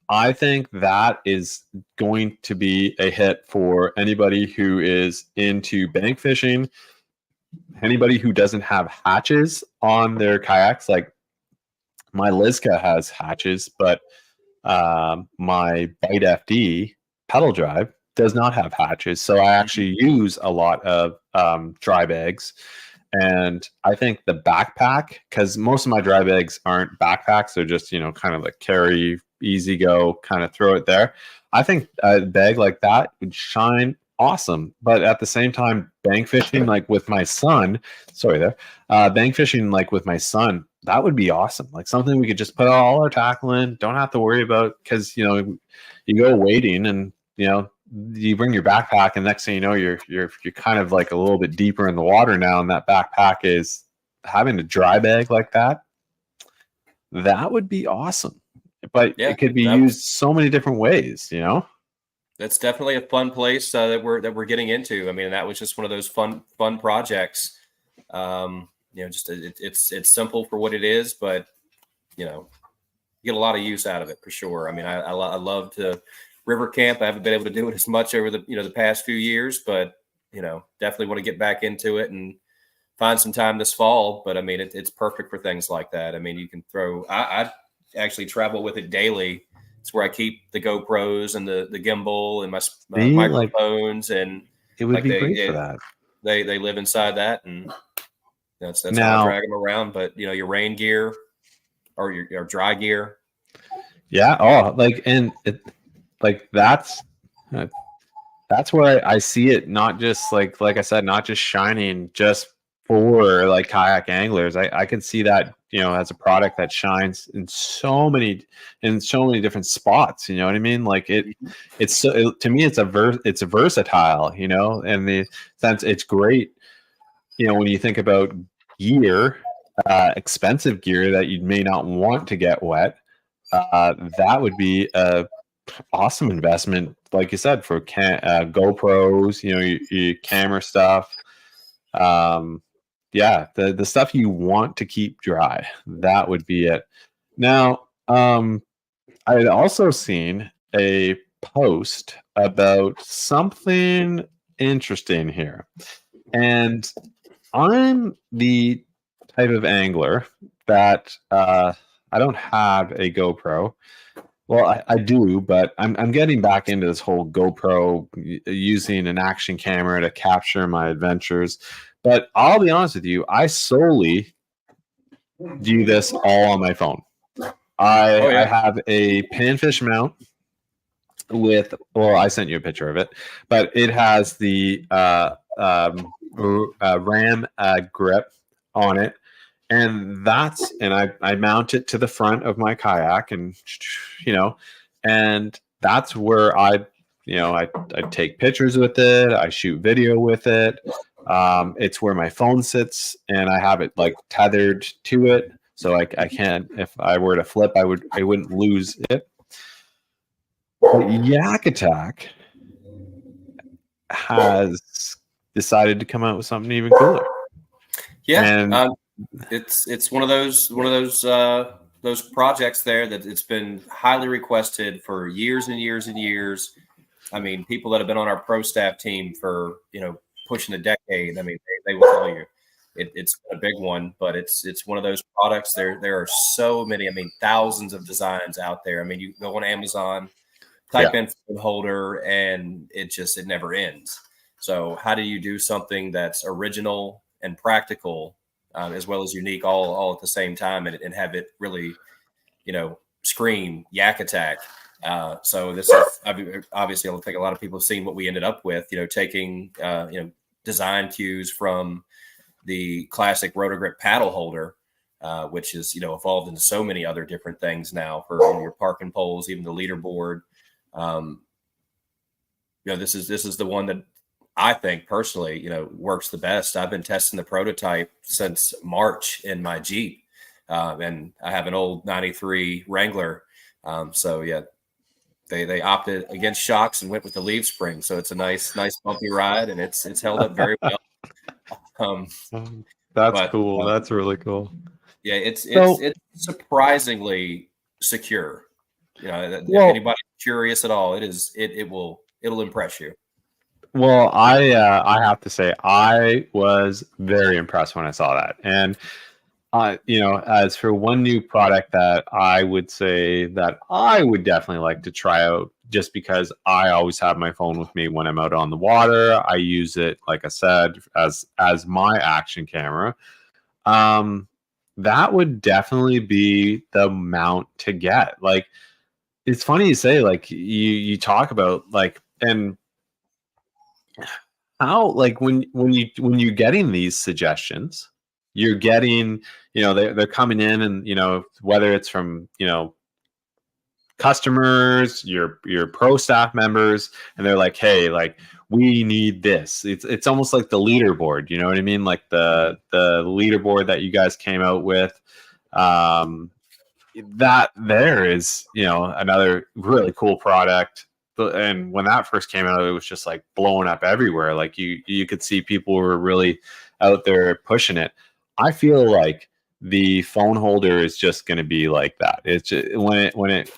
I think that is going to be a hit for anybody who is into bank fishing, anybody who doesn't have hatches on their kayaks. Like, my Lizka has hatches, but my Bite FD pedal drive does not have hatches. So I actually use a lot of dry bags. And I think the backpack, because most of my dry bags aren't backpacks, they're just, kind of like carry, easy go, kind of throw it there. I think a bag like that would shine awesome. But at the same time, bank fishing like with my son, bank fishing like with my son, that would be awesome. Like, something we could just put all our tackle in, don't have to worry about, because you go wading, and you bring your backpack, and next thing you know, you're kind of like a little bit deeper in the water now, and that backpack is having a dry bag like that. That would be awesome. But it could be used so many different ways, That's definitely a fun place that we're getting into. I mean, that was just one of those fun projects. It's simple for what it is, but you get a lot of use out of it for sure. I mean, I love to river camp. I haven't been able to do it as much over the past few years, but definitely want to get back into it and find some time this fall. But I mean, it's perfect for things like that. I mean, you can throw. actually travel with it daily. It's where I keep the GoPros and the gimbal and my Like, microphones, and it would like be great for that. they live inside that, and that's how I Now, drag them around. But your rain gear or your dry gear. yeah. Oh, like, and it, like that's where I see it. Not just like I said, not just shining just for like kayak anglers. I can see that, as a product that shines in so many different spots. You know what I mean? Like it's so, to me, it's a versatile. In the sense it's great. When you think about gear, expensive gear that you may not want to get wet, that would be a awesome investment, like you said, for GoPros, your camera stuff. Yeah, the stuff you want to keep dry, that would be it. Now, I had also seen a post about something interesting here, and I'm the type of angler that I don't have a GoPro. Well, I do, but I'm getting back into this whole GoPro using an action camera to capture my adventures. But I'll be honest with you, I solely do this all on my phone. I have a panfish mount with, well, I sent you a picture of it, but it has the ram grip on it. And I mount it to the front of my kayak, and and that's where I take pictures with it. I shoot video with it. It's where my phone sits, and I have it like tethered to it, so I can't. If I were to flip, I wouldn't lose it. But Yak Attack has decided to come out with something even cooler. Yeah, and it's one of those projects there that it's been highly requested for years and years and years. I mean, people that have been on our pro staff team for pushing a decade. I mean, they will tell you it's a big one, but it's one of those products. There are so many. I mean, thousands of designs out there. I mean, you go on Amazon, type in phone holder, and it never ends. So how do you do something that's original and practical, as well as unique, all at the same time, and have it really, scream Yak Attack? So this is obviously, I think a lot of people have seen what we ended up with, taking, design cues from the classic Rotogrip paddle holder, which is, evolved into so many other different things now for your parking poles, even the leaderboard. This is the one that I think personally, works the best. I've been testing the prototype since March in my Jeep, and I have an old '93 Wrangler. So yeah, they opted against shocks and went with the leaf spring. So it's a nice bumpy ride, and it's held up very well. That's cool. That's really cool. Yeah, it's surprisingly secure. If anybody's curious at all, it'll impress you. Well, I have to say I was very impressed when I saw that. And as for one new product that I would say that I would definitely like to try out, just because I always have my phone with me when I'm out on the water. I use it, like I said, as my action camera. That would definitely be the mount to get. Like, it's funny you say, like, you talk about, like, and how, like, when you're getting these suggestions, you're getting, they're coming in, and whether it's from customers, your pro staff members, and they're like, hey, like, we need this. It's almost like the leaderboard, you know what I mean? Like the leaderboard that you guys came out with. That there is, another really cool product. And when that first came out, it was just like blowing up everywhere. Like you could see people were really out there pushing it. I feel like the phone holder is just going to be like that. It's just, when it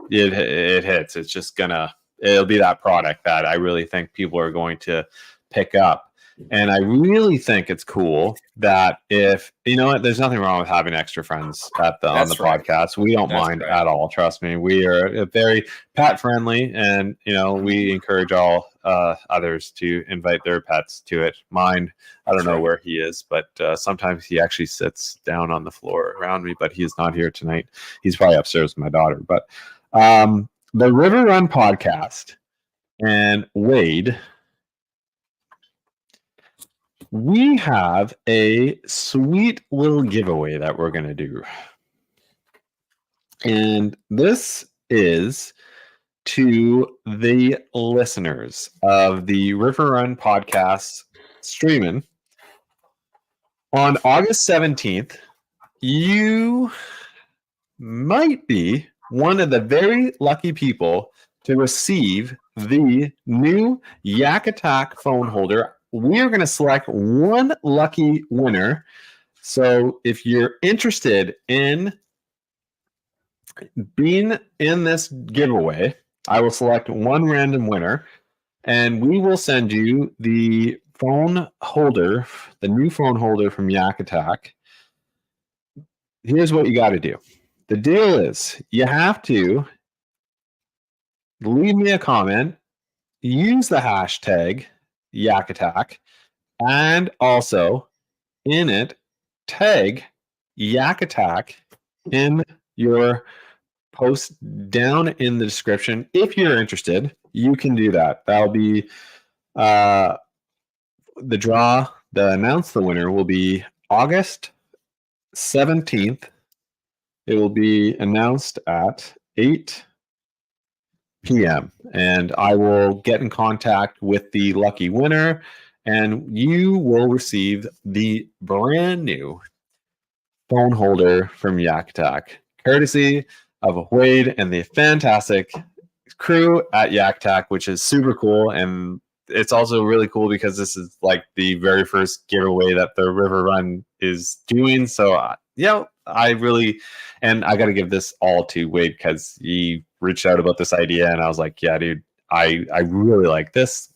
hits, it's just it'll be that product that I really think people are going to pick up. And I really think it's cool that if you know what, there's nothing wrong with having extra friends on the podcast. We don't mind at all. Trust me, we are very pet friendly, and we encourage all others to invite their pets to it. Mine, I don't know where he is, but sometimes he actually sits down on the floor around me. But he is not here tonight. He's probably upstairs with my daughter. But the River Run podcast and Wade. We have a sweet little giveaway that we're going to do. And this is to the listeners of the River Run podcast streaming. On August 17th, you might be one of the very lucky people to receive the new Yak Attack phone holder. We're going to select one lucky winner. So if you're interested in being in this giveaway, I will select one random winner, and we will send you the phone holder, the new phone holder from Yak Attack. Here's what you got to do. The deal is you have to leave me a comment, use the hashtag Yak Attack, and also in it tag Yak Attack in your post down in the description. If you're interested, you can do that. That'll be the draw. Announce the winner will be August 17th. It will be announced at 8 p.m. and I will get in contact with the lucky winner, and you will receive the brand new phone holder from Yak Attack, courtesy of Wade and the fantastic crew at Yak Attack, which is super cool. And it's also really cool because this is like the very first giveaway that the River Run is doing. So I got to give this all to Wade because he reached out about this idea, and I was like, yeah, dude, I really like this.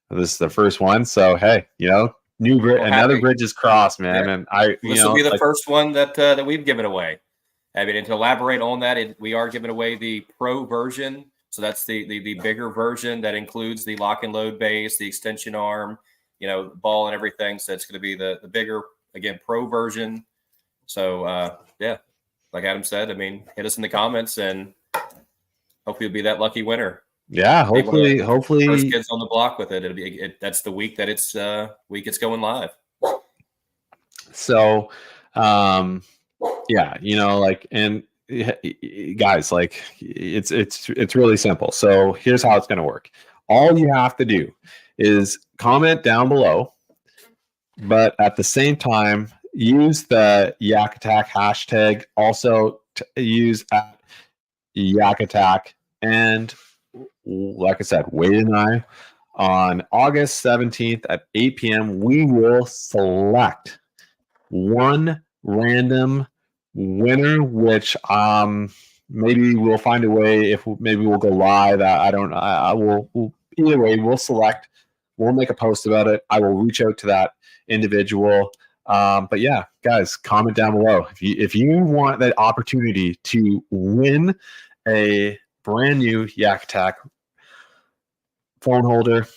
This is the first one, so hey, another bridge is crossed, man. Yeah. And this will be the first one that we've given away. I mean, and to elaborate on that, we are giving away the Pro version. So that's the bigger version that includes the lock and load base, the extension arm, ball and everything. So it's going to be the bigger, again, Pro version. So like Adam said, I mean, hit us in the comments and hopefully you'll be that lucky winner. Yeah, hopefully first kids on the block with it. It'll be that's the week that it's going live. So and guys, like it's really simple. So here's how it's going to work. All you have to do is comment down below, but at the same time use the Yak Attack hashtag. Also use at Yak Attack, and like I said, Wade and I on August 17th at 8 p.m. we will select one random winner, which maybe we'll find a way. Maybe we'll go live. I don't know. Either way, we'll select. We'll make a post about it. I will reach out to that individual. But yeah, guys, comment down below if you want that opportunity to win a brand new Yak Attack phone holder,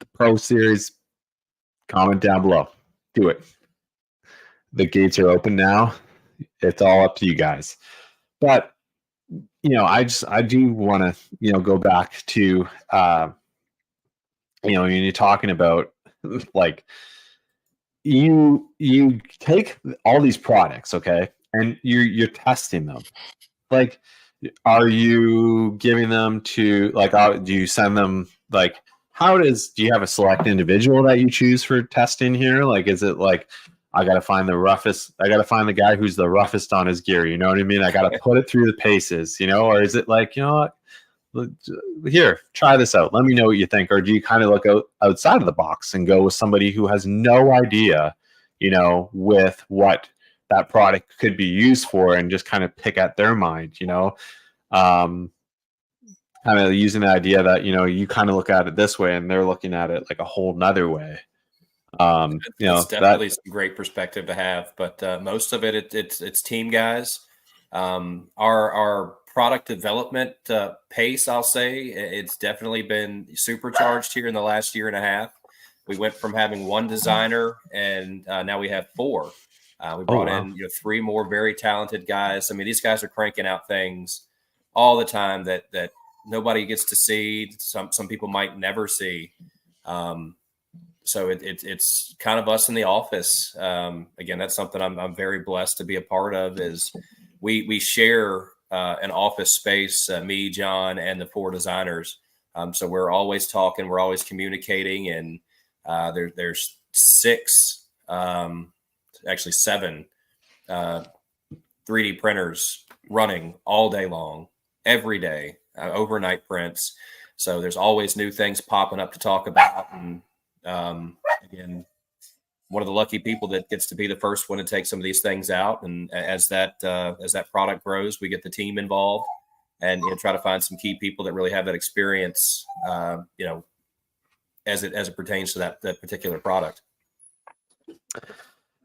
the Pro Series. Comment down below. Do it. The gates are open now. It's all up to you guys. But I do want to go back to when you're talking about like you take all these products, okay, and you're testing them. Like, are you giving them to do you send them do you have a select individual that you choose for testing here? Like, is it like I got to find the guy who's the roughest on his gear, you know what I mean? I got to put it through the paces, or is it like, what, here, try this out, let me know what you think? Or do you kind of look outside of the box and go with somebody who has no idea, with what that product could be used for, and just kind of pick at their mind, kind of using the idea that, you kind of look at it this way and they're looking at it like a whole nother way. It's definitely some great perspective to have, but most of it's team guys. Our product development pace, I'll say, it's definitely been supercharged here in the last year and a half. We went from having one designer, and now we have 4. We brought in 3 more very talented guys. I mean, these guys are cranking out things all the time that nobody gets to see. Some people might never see. So it's kind of us in the office. Again, that's something I'm very blessed to be a part of. Is we share an office space, me, John, and the 4 designers. So we're always talking, we're always communicating, and there's 6, actually 7 3D printers running all day long, every day, overnight prints. So there's always new things popping up to talk about. And again, one of the lucky people that gets to be the first one to take some of these things out. And as that product grows, we get the team involved and try to find some key people that really have that experience, as it pertains to that particular product.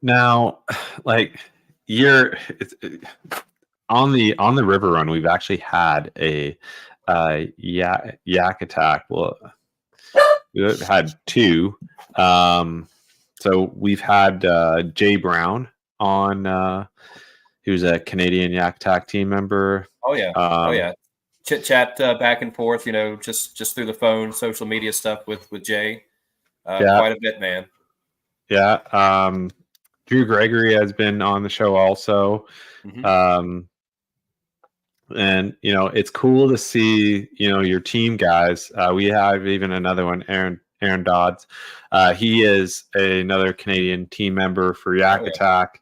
Now, like on the river run, we've actually had a Yak Attack. Well, we've had 2. So we've had Jay Brown on, who's a Canadian Yak Attack team member. Oh yeah, chit chat back and forth. Just through the phone, social media stuff with Jay. Quite a bit, man. Yeah. Drew Gregory has been on the show also. Mm-hmm. And it's cool to see your team guys. We have even another one, Aaron Dodds. He is another Canadian team member for Yak Attack,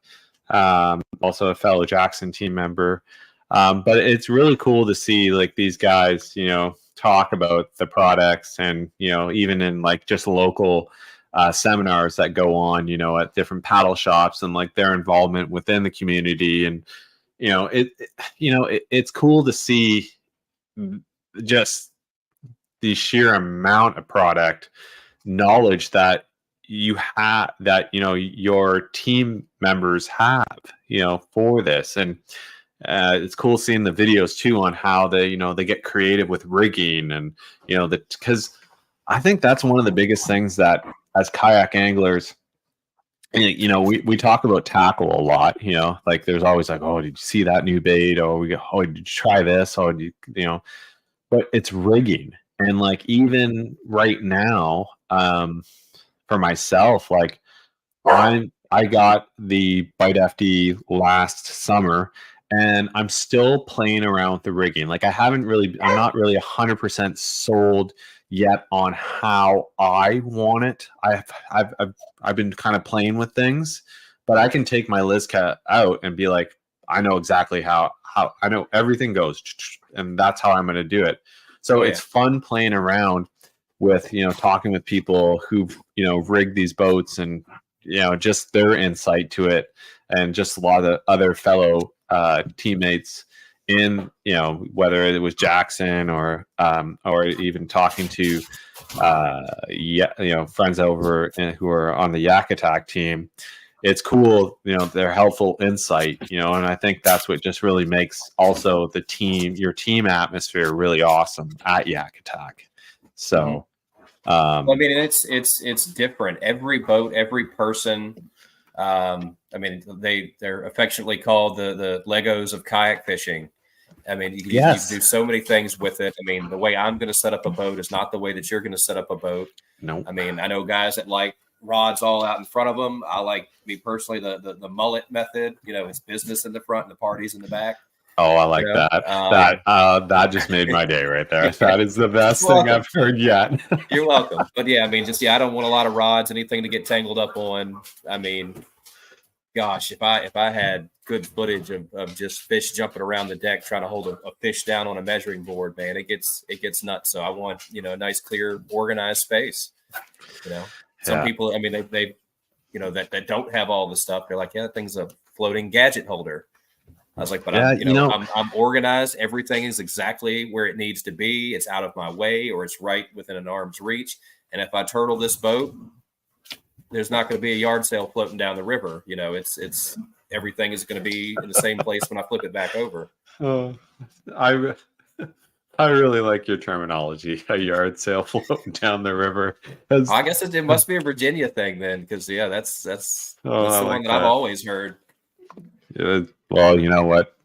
also a fellow Jackson team member. But it's really cool to see like these guys talk about the products, and even in like just local seminars that go on at different paddle shops, and like their involvement within the community. And it's cool to see just the sheer amount of product knowledge that you have, that your team members have for this. And it's cool seeing the videos too on how they they get creative with rigging, and because I think that's one of the biggest things that as kayak anglers, we talk about tackle a lot. Like there's always like, oh, did you see that new bait? Or did you try this? Or but it's rigging. And like even right now, for myself, like I got the Bite FD last summer, and I'm still playing around with the rigging. Like I'm not really 100% sold yet on how I want it. I've been kind of playing with things, but I can take my Lizcat out and be like, I know exactly how I know everything goes, and that's how I'm going to do it. So it's fun playing around with, talking with people who've, rigged these boats, and, just their insight to it, and just a lot of other fellow teammates in, whether it was Jackson or even talking to, friends over who are on the Yak Attack team. It's cool, their helpful insight, and I think that's what just really makes also your team atmosphere really awesome at Yak Attack. So, I mean, it's different. Every boat, every person. I mean, they're affectionately called the Legos of kayak fishing. I mean, you can do so many things with it. I mean, the way I'm going to set up a boat is not the way that you're going to set up a boat. No. I mean, I know guys that like rods all out in front of them. I like, me personally, the mullet method. It's business in the front and the parties in the back. Oh, I like that. That just made my day right there. That is the best thing I've heard yet. You're welcome. But yeah, I mean, I don't want a lot of rods, anything to get tangled up on. I mean, gosh, if I had good footage of just fish jumping around the deck trying to hold a fish down on a measuring board, man, it gets nuts. So I want, a nice, clear, organized space. Some people, I mean, they that don't have all the stuff. They're like, yeah, that thing's a floating gadget holder. I was like, but I'm organized. Everything is exactly where it needs to be. It's out of my way, or it's right within an arm's reach. And if I turtle this boat, there's not going to be a yard sale floating down the river. You know, it's everything is going to be in the same place when I flip it back over. Oh, I I really like your terminology. A yard sale floating down the river. I guess it must be a Virginia thing then, because that's the one that I've always heard. Yeah, well, you know what?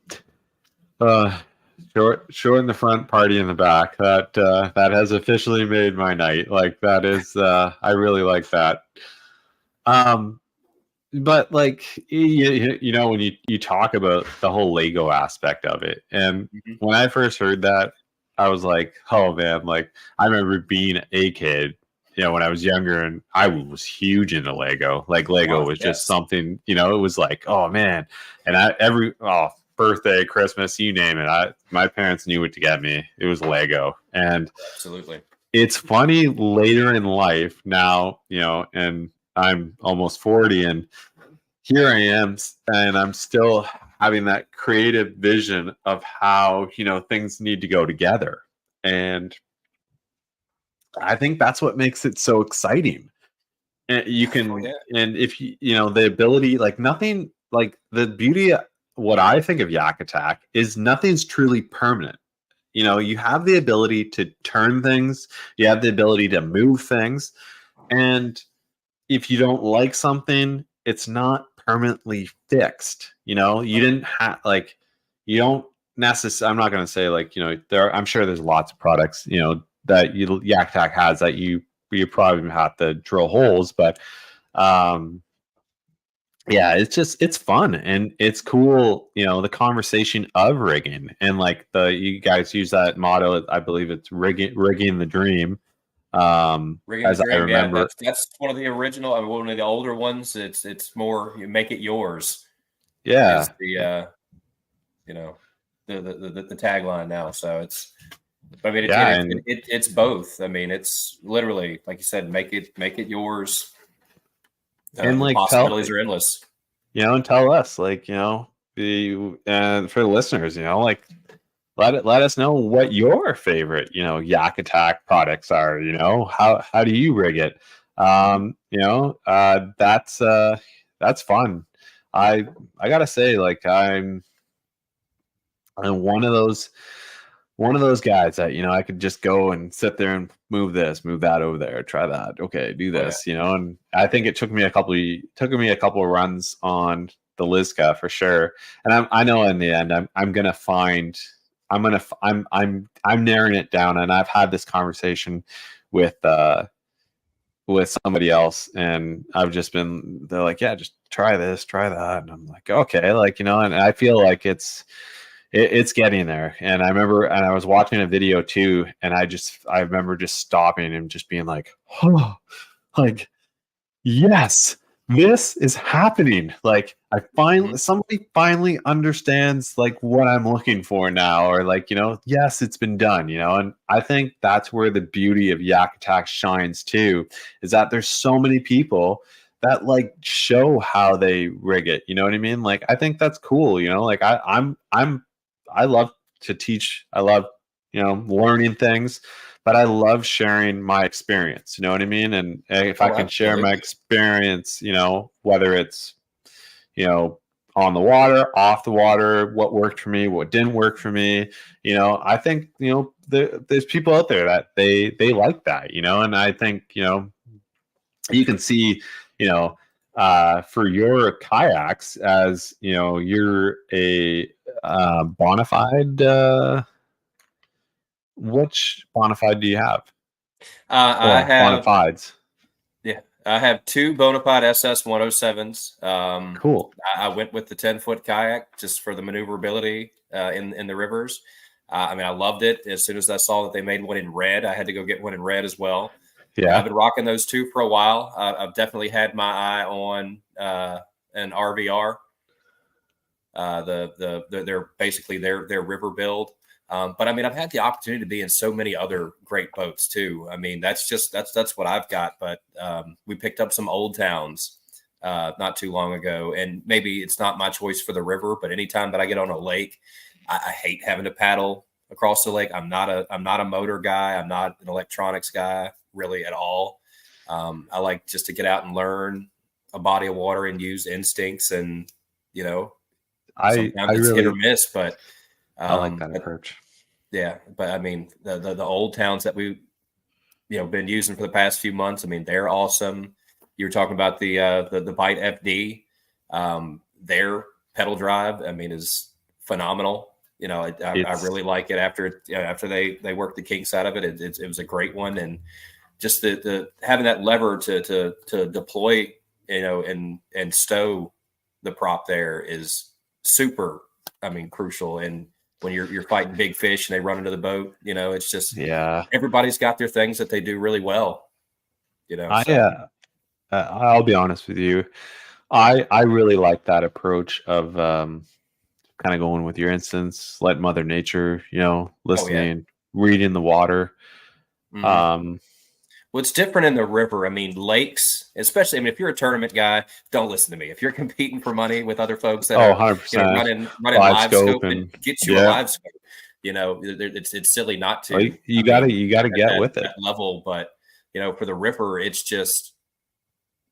Show in the front, party in the back. That has officially made my night. Like that is, I really like that. But like you know, when you talk about the whole Lego aspect of it, and when I first heard that, I was like, oh man, like I remember being a kid, you know, when I was younger, and I was huge into Lego. Like Lego was just something, you know, it was like, oh man, and birthday, Christmas, you name it, my parents knew what to get me. It was Lego, and absolutely, it's funny later in life now, you know, and I'm almost 40, and here I am, and I'm still having that creative vision of how, you know, things need to go together. And I think that's what makes it so exciting. And you can, and if you know, the ability, like nothing, like the beauty, what I think of Yak Attack is nothing's truly permanent. You know, you have the ability to turn things, you have the ability to move things, and if you don't like something, it's not permanently fixed. You know, you didn't have like, you don't necessarily. I'm not going to say like, you know, I'm sure there's lots of products, you know, that Yak Attack has that you probably have to drill holes, but yeah, it's fun and it's cool. You know, the conversation of rigging, and like you guys use that motto. I believe it's rigging the dream. As I remember, that's one of the original. I mean, one of the older ones. It's more you make it yours. Yeah, is the you know the tagline now. So it's. I mean, it's both. I mean, it's literally like you said, make it yours. And the like possibilities are endless. You know, and tell us, like, you know, for the listeners, you know, like let us know what your favorite, you know, Yak Attack products are. You know, how do you rig it? You know, that's fun. I gotta say, like, I'm one of those guys that, you know, I could just go and sit there and move this, move that over there, try that. Okay, do this, you know. And I think it took me a couple of runs on the Lizka for sure. And I know in the end I'm narrowing it down, and I've had this conversation with somebody else, and they're like, yeah, just try this, try that. And I'm like, okay, like, you know, and I feel like it's getting there. And I remember, and I was watching a video too, and I remember just stopping and just being like, oh, like, yes, this is happening. Like somebody finally understands like what I'm looking for now, or like, you know, yes, it's been done, you know. And I think that's where the beauty of Yak Attack shines too, is that there's so many people that like show how they rig it. You know what I mean? Like, I think that's cool, you know. Like I love to teach. I love, you know, learning things, but I love sharing my experience. You know what I mean? And if I can share my experience, you know, whether it's, you know, on the water, off the water, what worked for me, what didn't work for me, you know, I think, you know, there's people out there that they like that, you know. And I think, you know, you can see, you know, for your kayaks, as you know, you're a bona fide. Which bona fide do you have? I have bona fides. Yeah, I have two bona fide SS01-Eps. Cool. I went with the 10-foot kayak just for the maneuverability in the rivers. I mean, I loved it. As soon as I saw that they made one in red, I had to go get one in red as well. Yeah, and I've been rocking those two for a while. I've definitely had my eye on an RVR. They're basically their river build. But I mean, I've had the opportunity to be in so many other great boats too. I mean, that's what I've got. But we picked up some Old Towns not too long ago, and maybe it's not my choice for the river, but anytime that I get on a lake, I hate having to paddle across the lake. I'm not a motor guy. I'm not an electronics guy really at all. I like just to get out and learn a body of water and use instincts, and sometimes it's hit or miss, but I like that approach. Yeah, but I mean the old towns that we been using for the past few months, I mean they're awesome. You were talking about the Bite FD, their pedal drive, I mean, is phenomenal. I really like it after they worked the kinks out of it. It was a great one, and just the having that lever to deploy, and stow the prop there is super, I mean, crucial. And when you're fighting big fish and they run into the boat, it's just, everybody's got their things that they do really well. I'll be honest with you. I really like that approach of kind of going with your instincts, let Mother Nature, listening, reading the water. Mm-hmm. Well, it's different in the river. I mean, lakes, especially. I mean, if you're a tournament guy, don't listen to me. If you're competing for money with other folks that are 100%. Running live scope and get you a live scope, it's silly not to. Well, you got to get with it that level. But for the river, it's just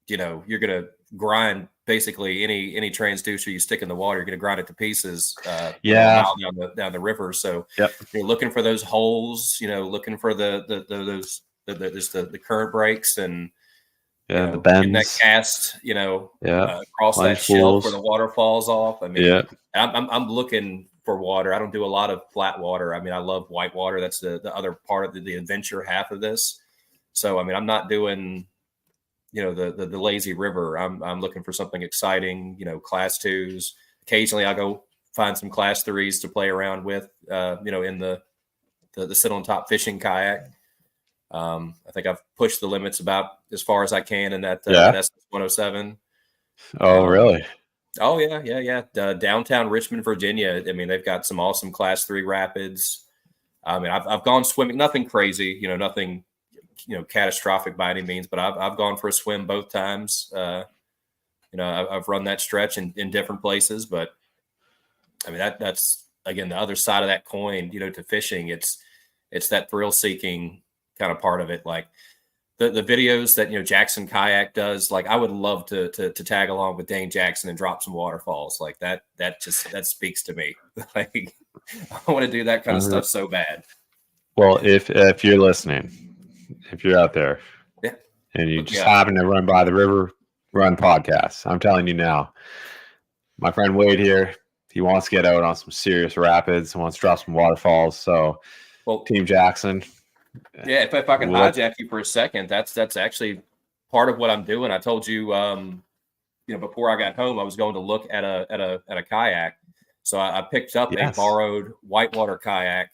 you're gonna grind basically any transducer you stick in the water. You're gonna grind it to pieces. Down the river. So you're looking for those holes. Looking for those. The current breaks and the bends, that cast, across that shelf where the water falls off. I mean, I'm looking for water. I don't do a lot of flat water. I mean, I love white water. That's the other part of the adventure half of this. So, I mean, I'm not doing, the lazy river. I'm looking for something exciting, class 2s. Occasionally I'll go find some class 3s to play around with, in the sit on top fishing kayak. I think I've pushed the limits about as far as I can in that S01-Ep.12. Oh, really? Oh, yeah. Downtown Richmond, Virginia. I mean, they've got some awesome class 3 rapids. I mean, I've gone swimming, nothing crazy, nothing, catastrophic by any means, but I've gone for a swim both times. I've run that stretch in different places, but I mean, that's again, the other side of that coin, to fishing. It's that thrill seeking kind of part of it. Like the videos that, Jackson Kayak does, like I would love to tag along with Dane Jackson and drop some waterfalls like that. That speaks to me. Like I want to do that kind of stuff so bad. Well, if you're listening, if you're out there and you just happen to run by the River Run podcast, I'm telling you now, my friend Wade here, he wants to get out on some serious rapids and wants to drop some waterfalls. So Team Jackson, yeah, if I can hijack you for a second, that's actually part of what I'm doing. I told you, before I got home, I was going to look at a kayak. So I picked up a borrowed whitewater kayak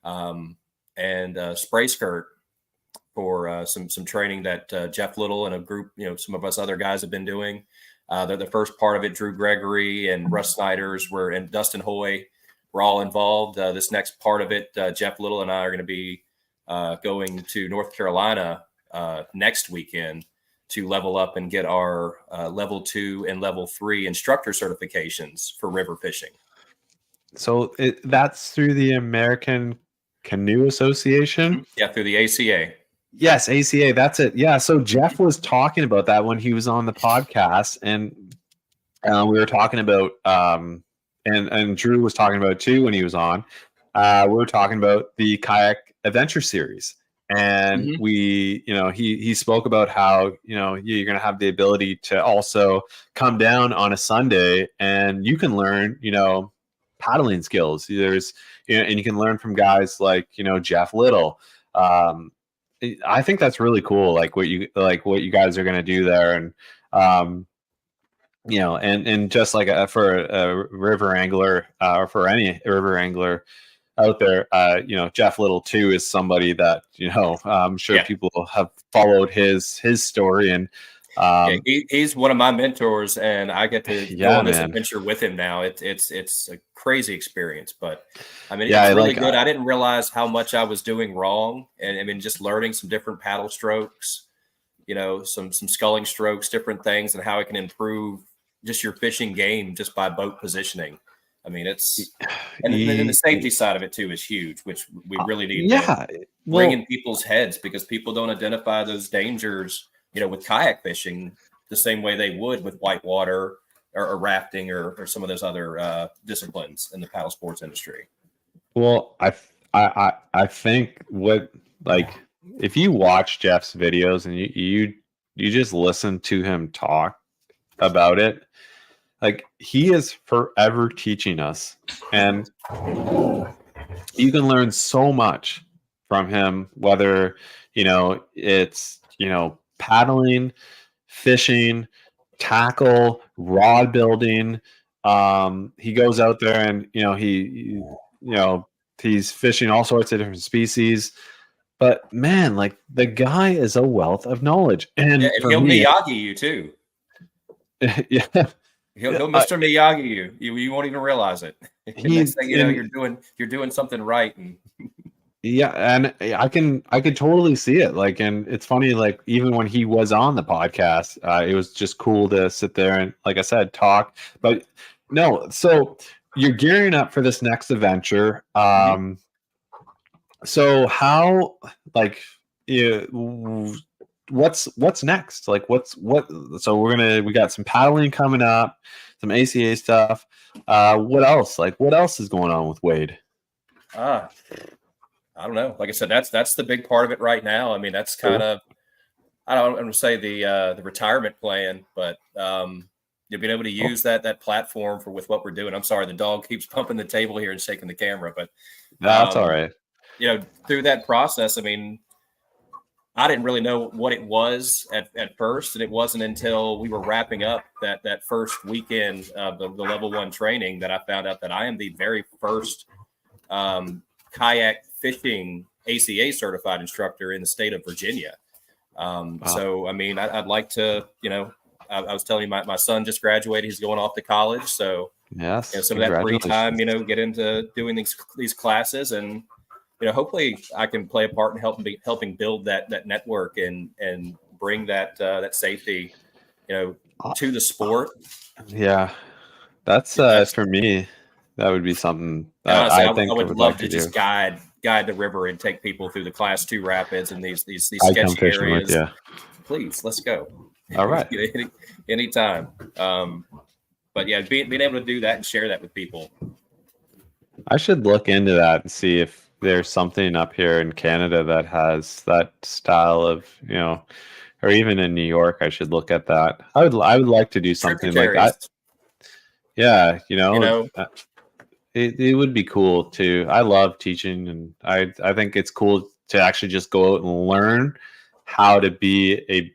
and a spray skirt for some training that Jeff Little and a group, some of us other guys have been doing. The first part of it, Drew Gregory and Russ Snyders and Dustin Hoy were all involved. This next part of it, Jeff Little and I are going to be going to North Carolina next weekend to level up and get our level 2 and level 3 instructor certifications for river fishing. So that's through the American Canoe Association? Yeah, through the ACA. Yes, ACA. That's it. Yeah. So Jeff was talking about that when he was on the podcast, and we were talking about, and Drew was talking about it too when he was on. We were talking about the Kayak Adventure Series, and we, he spoke about how, you're going to have the ability to also come down on a Sunday and you can learn, paddling skills. There's, and you can learn from guys like, Jeff Little. I think that's really cool. Like what you guys are going to do there. And, and just like for a river angler, or for any river angler out there, Jeff Little too is somebody that, I'm sure people have followed his story, and he's one of my mentors, and I get to go on this adventure with him now. It's a crazy experience, but I mean, it's really good. I didn't realize how much I was doing wrong, and I mean, just learning some different paddle strokes, some sculling strokes, different things, and how it can improve just your fishing game just by boat positioning. I mean, and the safety side of it too is huge, which we really need to bring in people's heads, because people don't identify those dangers with kayak fishing the same way they would with whitewater or rafting or some of those other disciplines in the paddle sports industry. Well, I think if you watch Jeff's videos and you just listen to him talk about it, like he is forever teaching us, and you can learn so much from him, whether it's paddling, fishing, tackle, rod building. He goes out there and he's fishing all sorts of different species. But man, like the guy is a wealth of knowledge, and for he'll me, Miyagi you too. Yeah, he'll Mr. Miyagi you. You won't even realize it. Next thing you know, you're doing something right. Yeah, and I could totally see it. Like, and it's funny, like even when he was on the podcast, it was just cool to sit there and, like I said, talk. But no, so you're gearing up for this next adventure. So how, like, what's next? Like, so we got some paddling coming up, some ACA stuff. What else? Like, what else is going on with Wade? I don't know. Like I said, that's the big part of it right now. I mean, that's kind of, I don't want to say the retirement plan, but you'll be able to use that platform with what we're doing. I'm sorry, the dog keeps pumping the table here and shaking the camera, but that's all right. Through that process, I mean, I didn't really know what it was at first, and it wasn't until we were wrapping up that first weekend of the level 1 training that I found out that I am the very first kayak fishing ACA certified instructor in the state of Virginia. Wow. So, I mean, I'd like to, I was telling you, my son just graduated. He's going off to college. So, yes, some of that free time, get into doing these classes, and, hopefully I can play a part in helping build that network and bring that safety, to the sport. Yeah, that's for me. That would be something honestly, I think I would love to just guide the river and take people through the Class 2 rapids and these sketchy areas. With you. Please, let's go. All right. Anytime. But yeah, being able to do that and share that with people. I should look into that and see if there's something up here in Canada that has that style of, or even in New York. I should look at that. I would like to do something like that. Yeah, It would be cool too. I love teaching, and I think it's cool to actually just go out and learn how to be a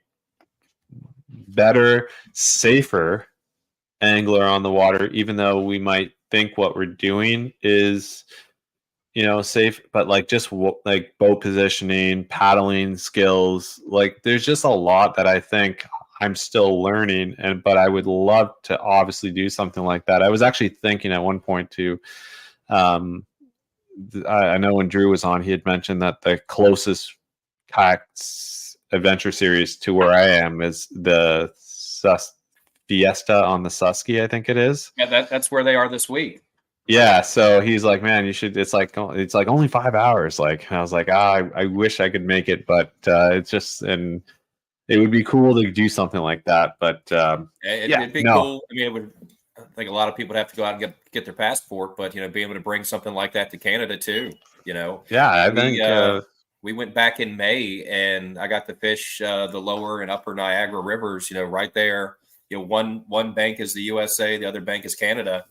better, safer angler on the water, even though we might think what we're doing is, safe, but like just like boat positioning, paddling skills, like there's just a lot that I think I'm still learning, but I would love to obviously do something like that. I was actually thinking at one point too. I know when Drew was on, he had mentioned that the closest kayak adventure series to where I am is the Fiesta on the Susky, I think it is. Yeah, that's where they are this week. Yeah, so he's like, man, you should. It's like only 5 hours. Like, I was like, I wish I could make it, but it's just, and it would be cool to do something like that. But it'd be cool. I mean, I think a lot of people would have to go out and get their passport, but being able to bring something like that to Canada too. Yeah, I think we went back in May, and I got to fish the lower and upper Niagara rivers. Right there. One bank is the USA, the other bank is Canada.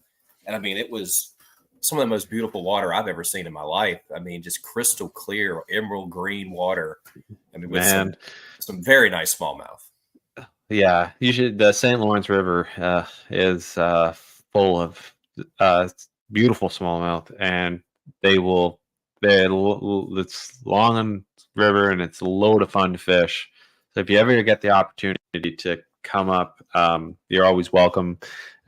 And I mean, it was some of the most beautiful water I've ever seen in my life. I mean, just crystal clear, emerald green water. I mean, with some very nice smallmouth. Yeah, the St. Lawrence River is full of beautiful smallmouth, and it's long river, and it's a load of fun to fish. So if you ever get the opportunity to come up, you're always welcome.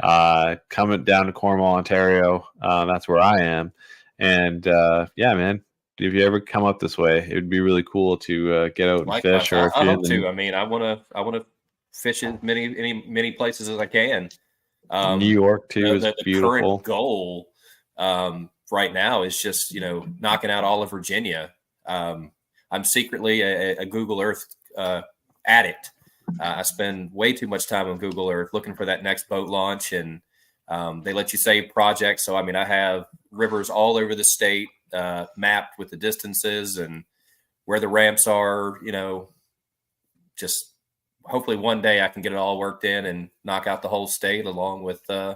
Coming down to Cornwall, Ontario, that's where I am, and yeah, man, if you ever come up this way, it would be really cool to get out and fish. I hope to. I mean, I want to fish in many places as I can. New York too is beautiful. The current goal right now is just knocking out all of Virginia. I'm secretly a Google Earth addict. I spend way too much time on Google Earth looking for that next boat launch, and they let you save projects. So, I mean, I have rivers all over the state mapped with the distances and where the ramps are, just hopefully one day I can get it all worked in and knock out the whole state along with as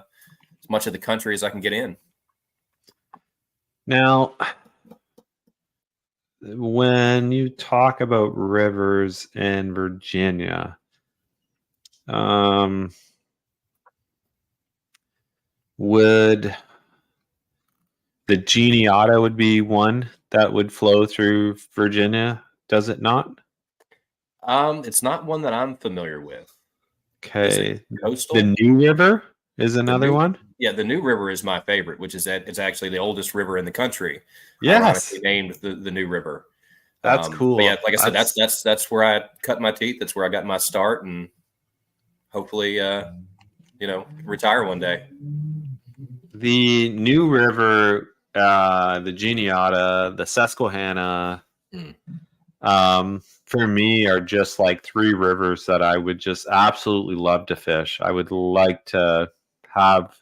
much of the country as I can get in. Now, when you talk about rivers in Virginia, would the Geniata would be one that would flow through Virginia? Does it not? It's not one that I'm familiar with. Okay. Coastal? The New River is another one? Yeah, the New River is my favorite, which is that it's actually the oldest river in the country. Yes. Ironically named the New River. That's cool. But yeah, like I said, that's where I cut my teeth. That's where I got my start, and hopefully, retire one day. The New River, the Geniata, the Susquehanna, for me are just like three rivers that I would just absolutely love to fish. I would like to have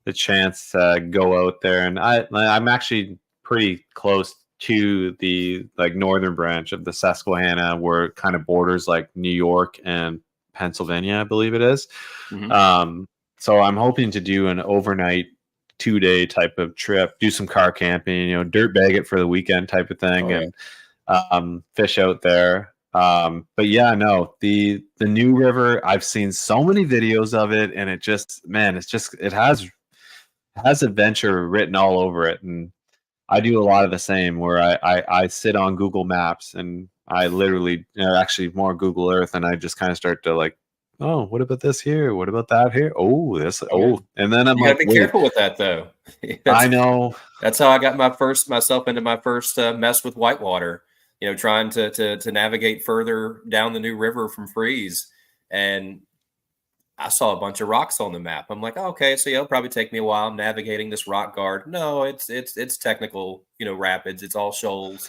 the chance to go out there, and I'm actually pretty close to the like northern branch of the Susquehanna, where it kind of borders like New York and Pennsylvania, I believe it is. Mm-hmm. So I'm hoping to do an overnight 2-day type of trip, do some car camping, dirt bag it for the weekend type of thing, and fish out there. But yeah, no, the New River, I've seen so many videos of it, and it just, man, it has adventure written all over it. And I do a lot of the same, where I sit on Google Maps, and I literally, actually more Google Earth, and I just kind of start to like, oh, what about this here? What about that here? Oh, this. Oh, and then I'm you gotta be careful with that, though. I know. That's how I got myself into my first mess with whitewater. Trying to navigate further down the New River from freeze, and I saw a bunch of rocks on the map. I'm like, oh, okay, so it'll probably take me a while navigating this rock guard. No, it's technical, rapids. It's all shoals.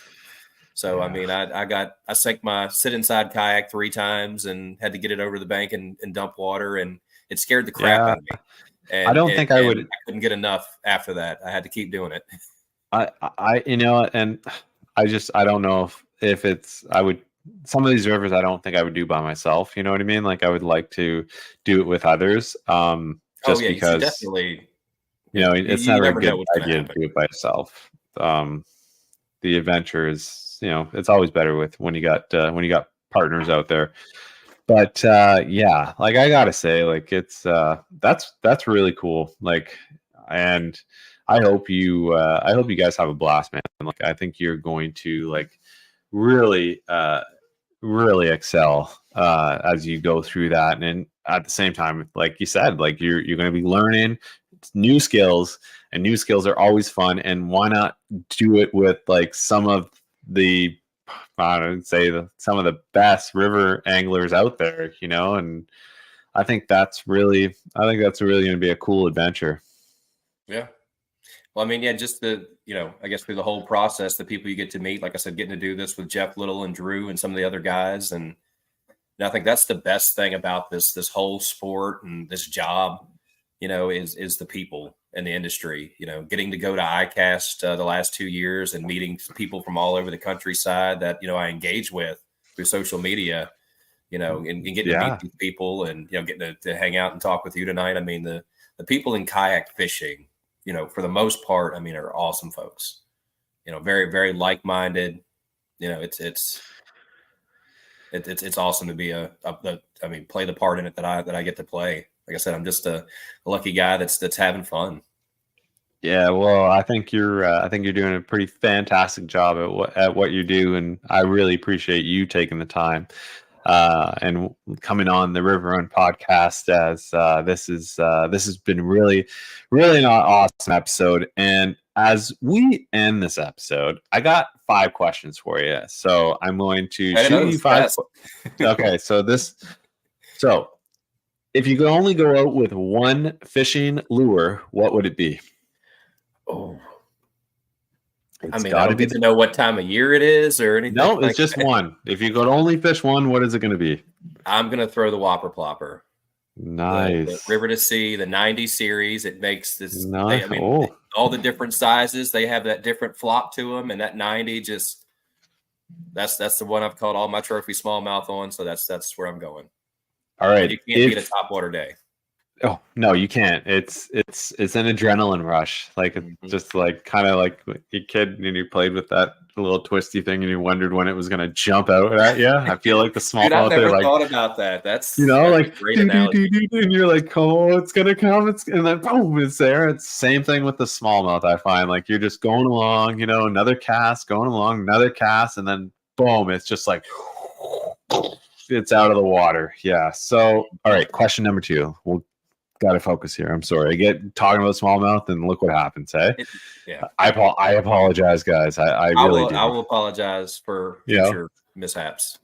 So, I mean, I sank my sit inside kayak 3 times and had to get it over the bank and dump water, and it scared the crap out of me. And I don't think I would. I couldn't get enough after that. I had to keep doing it. And I don't know if it's, I would, some of these rivers I don't think I would do by myself. You know what I mean? Like I would like to do it with others. Just because definitely, it's never a good idea to do it by yourself. The adventure is, it's always better when you got partners out there. But yeah, like I gotta say, like it's that's really cool. Like, and I hope you guys have a blast, man. Like I think you're going to like really excel as you go through that, and at the same time, like you said, like you're going to be learning new skills, and new skills are always fun. And why not do it with like some of the, I would say, some of the best river anglers out there, and I think that's really going to be a cool adventure. Yeah. Well, I mean, yeah, just I guess through the whole process, the people you get to meet, like I said, getting to do this with Jeff Little and Drew and some of the other guys. And I think that's the best thing about this whole sport and this job, is the people in the industry, getting to go to ICAST the last 2 years and meeting people from all over the countryside that, I engage with through social media, and getting to meet these people and, getting to hang out and talk with you tonight. I mean, the people in kayak fishing, for the most part, I mean, are awesome folks, very, very like-minded. It's awesome to be play the part in it that I get to play. Like I said, I'm just a lucky guy that's having fun. Yeah, well, I think you're doing a pretty fantastic job at what you do, and I really appreciate you taking the time and coming on the River Run podcast. As this has been really, really an awesome episode. And as we end this episode, I got 5 questions for you. So I'm going to shoot you 5. Okay, so if you could only go out with one fishing lure, what would it be? Oh, I It's mean, I got to don't be get to know what time of year it is or anything no. It's like just that. one. If you could only fish one, what is it going to be? I'm gonna throw the Whopper Plopper. The Nice. River to Sea, the 90 series. It makes this. Nice. I mean, Oh, all the different sizes. They have that different flop to them, and that 90 just that's the one I've caught all my trophy smallmouth on. So that's where I'm going. all And right. you can't beat a topwater day. Oh no, you can't. It's an adrenaline rush. Like it's just like kind of like a kid and you played with that little twisty thing and you wondered when it was gonna jump out at you. I feel like the Dude, I've smallmouth are never like, thought about that. That's like a great do, do, do, analogy. do, do, and you're like, oh, it's gonna come. And then boom, it's there. It's the same thing with the smallmouth. I find like you're just going along, another cast, going along, another cast, and then boom, it's just like it's out of the water. Yeah. So all right, question number 2. We'll got to focus here. I'm sorry. I get talking about smallmouth and look what happens. Hey, Yeah. I apologize, guys. I really do. I will apologize for future mishaps.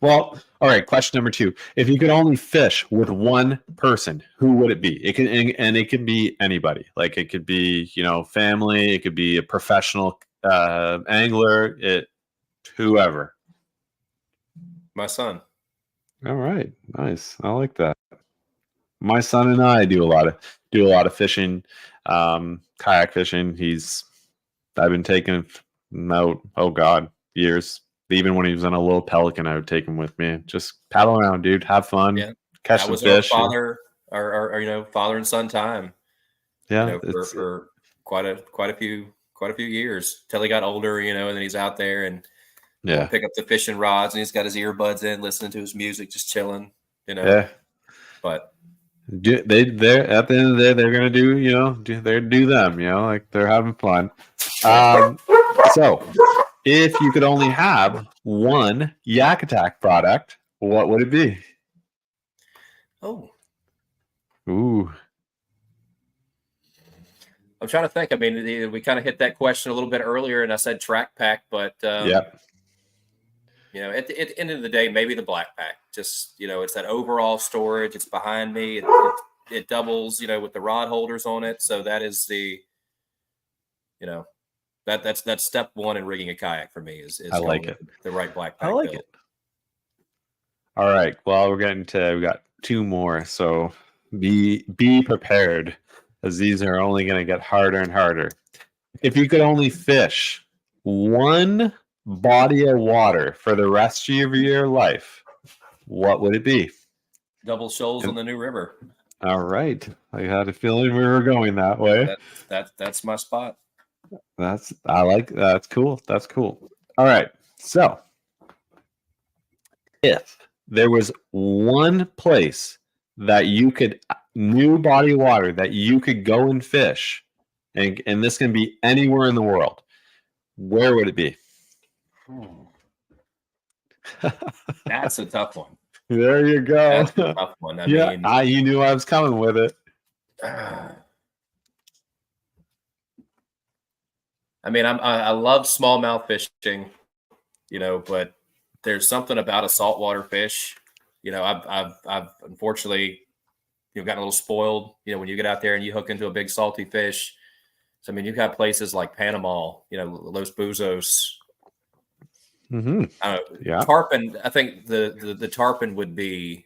Well, all right. Question number 2. If you could only fish with one person, who would it be? It can and it could be anybody. Like it could be family. It could be a professional angler. Whoever. My son. All right. Nice. I like that. My son and I do a lot of fishing, kayak fishing. I've been taking him out, oh God, years. Even when he was on a little Pelican, I would take him with me. Just paddle around, dude. Have fun. Catch some fish. Our father and son time. Yeah, for quite a few years till he got older, and then he's out there and pick up the fishing rods and he's got his earbuds in, listening to his music, just chilling. Yeah, but. They're at the end of the day, they're gonna do them, like they're having fun. So if you could only have one Yak Attack product, what would it be? Oh, ooh, I'm trying to think. I mean, we kind of hit that question a little bit earlier, and I said track pack, but at the end of the day, maybe the black pack. Just it's that overall storage. It's behind me. It doubles, with the rod holders on it. So that is the, that's step one in rigging a kayak for me. Is I like it. The right black pack. I like it. All right. Well, we got 2 more. So be prepared, as these are only going to get harder and harder. If you could only fish one body of water for the rest of your life, what would it be? Double shoals on the New River. All right. I had a feeling we were going that way. That's my spot. That's cool. That's cool. All right. So if there was one place that you could new body of water that you could go and fish, and this can be anywhere in the world, where would it be? That's a tough one. There you go. That's a tough one. You knew I was coming with it. I love smallmouth fishing, but there's something about a saltwater fish. I've unfortunately, gotten a little spoiled. When you get out there and you hook into a big salty fish. So you've got places like Panama, Los Buzos. Mm-hmm. Tarpon. I think the tarpon would be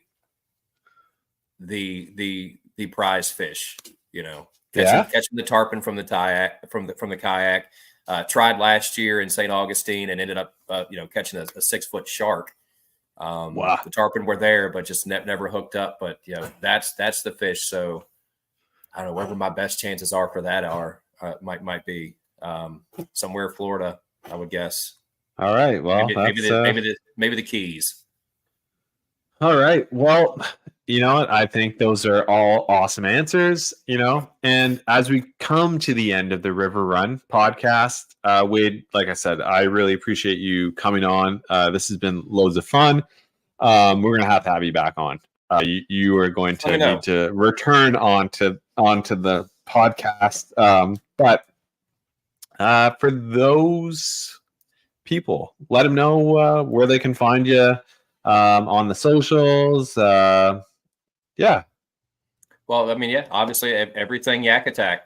the prize fish. Catching the tarpon from the kayak from the kayak. Tried last year in St. Augustine and ended up catching a 6-foot shark. Wow. The tarpon were there, but just never hooked up. But that's the fish. So I don't know whether my best chances are for that might be somewhere in Florida, I would guess. All right. Well, maybe the Keys. All right. Well, you know what? I think those are all awesome answers, and as we come to the end of the River Run podcast, Wade, like I said, I really appreciate you coming on. This has been loads of fun. We're going to have you back on. You are going to need to return onto the podcast. But for those people, let them know where they can find you on the socials. Well, obviously everything Yak Attack.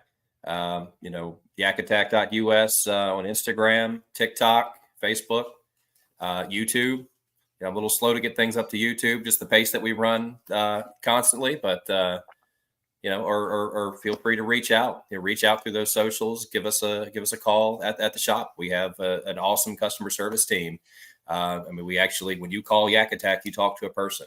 yakattack.us on Instagram, TikTok, Facebook, YouTube. I'm a little slow to get things up to YouTube, just the pace that we run constantly, but or feel free to reach out. Reach out through those socials. Give us a call at the shop. We have an awesome customer service team. We actually, when you call Yak Attack, you talk to a person,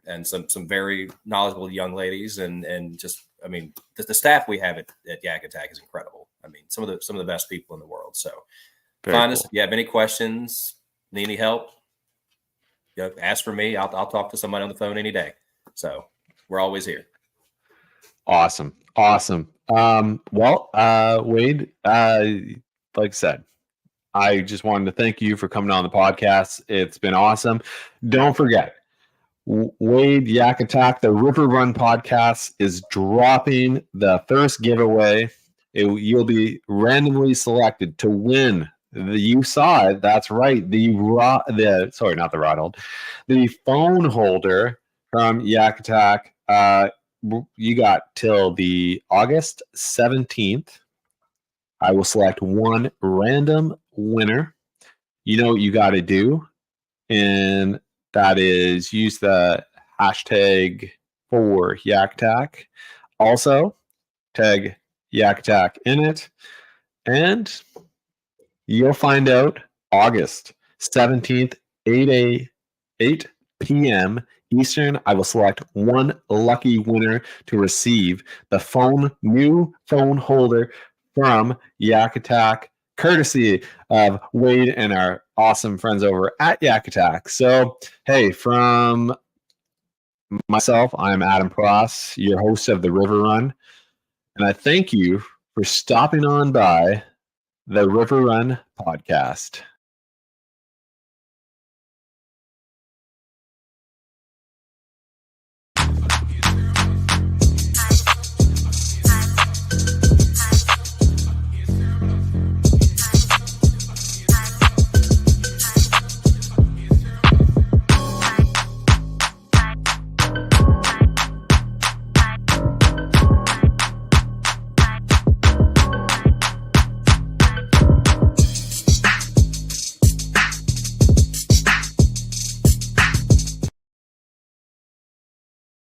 and some very knowledgeable young ladies, and just the staff we have at Yak Attack is incredible. Some of the best people in the world. So find us if you have any questions, need any help. Ask for me. I'll talk to somebody on the phone any day. So we're always here. Awesome. Wade, like I said, I just wanted to thank you for coming on the podcast. It's been awesome. Don't forget, Wade, Yak Attack, the River Run podcast is dropping the first giveaway. You'll be randomly selected to win. You saw it. That's right. The phone holder from Yak Attack. You got till the August 17th. I will select one random winner. You know what you got to do, and that is use the hashtag for Yak Attack. Also, tag Yak Attack in it, and you'll find out August 17th, 8 p.m. Eastern. I will select one lucky winner to receive the new phone holder from Yak Attack, courtesy of Wade and our awesome friends over at Yak Attack. So, hey, from myself, I'm Adam Pross, your host of the River Run, and I thank you for stopping on by the River Run podcast.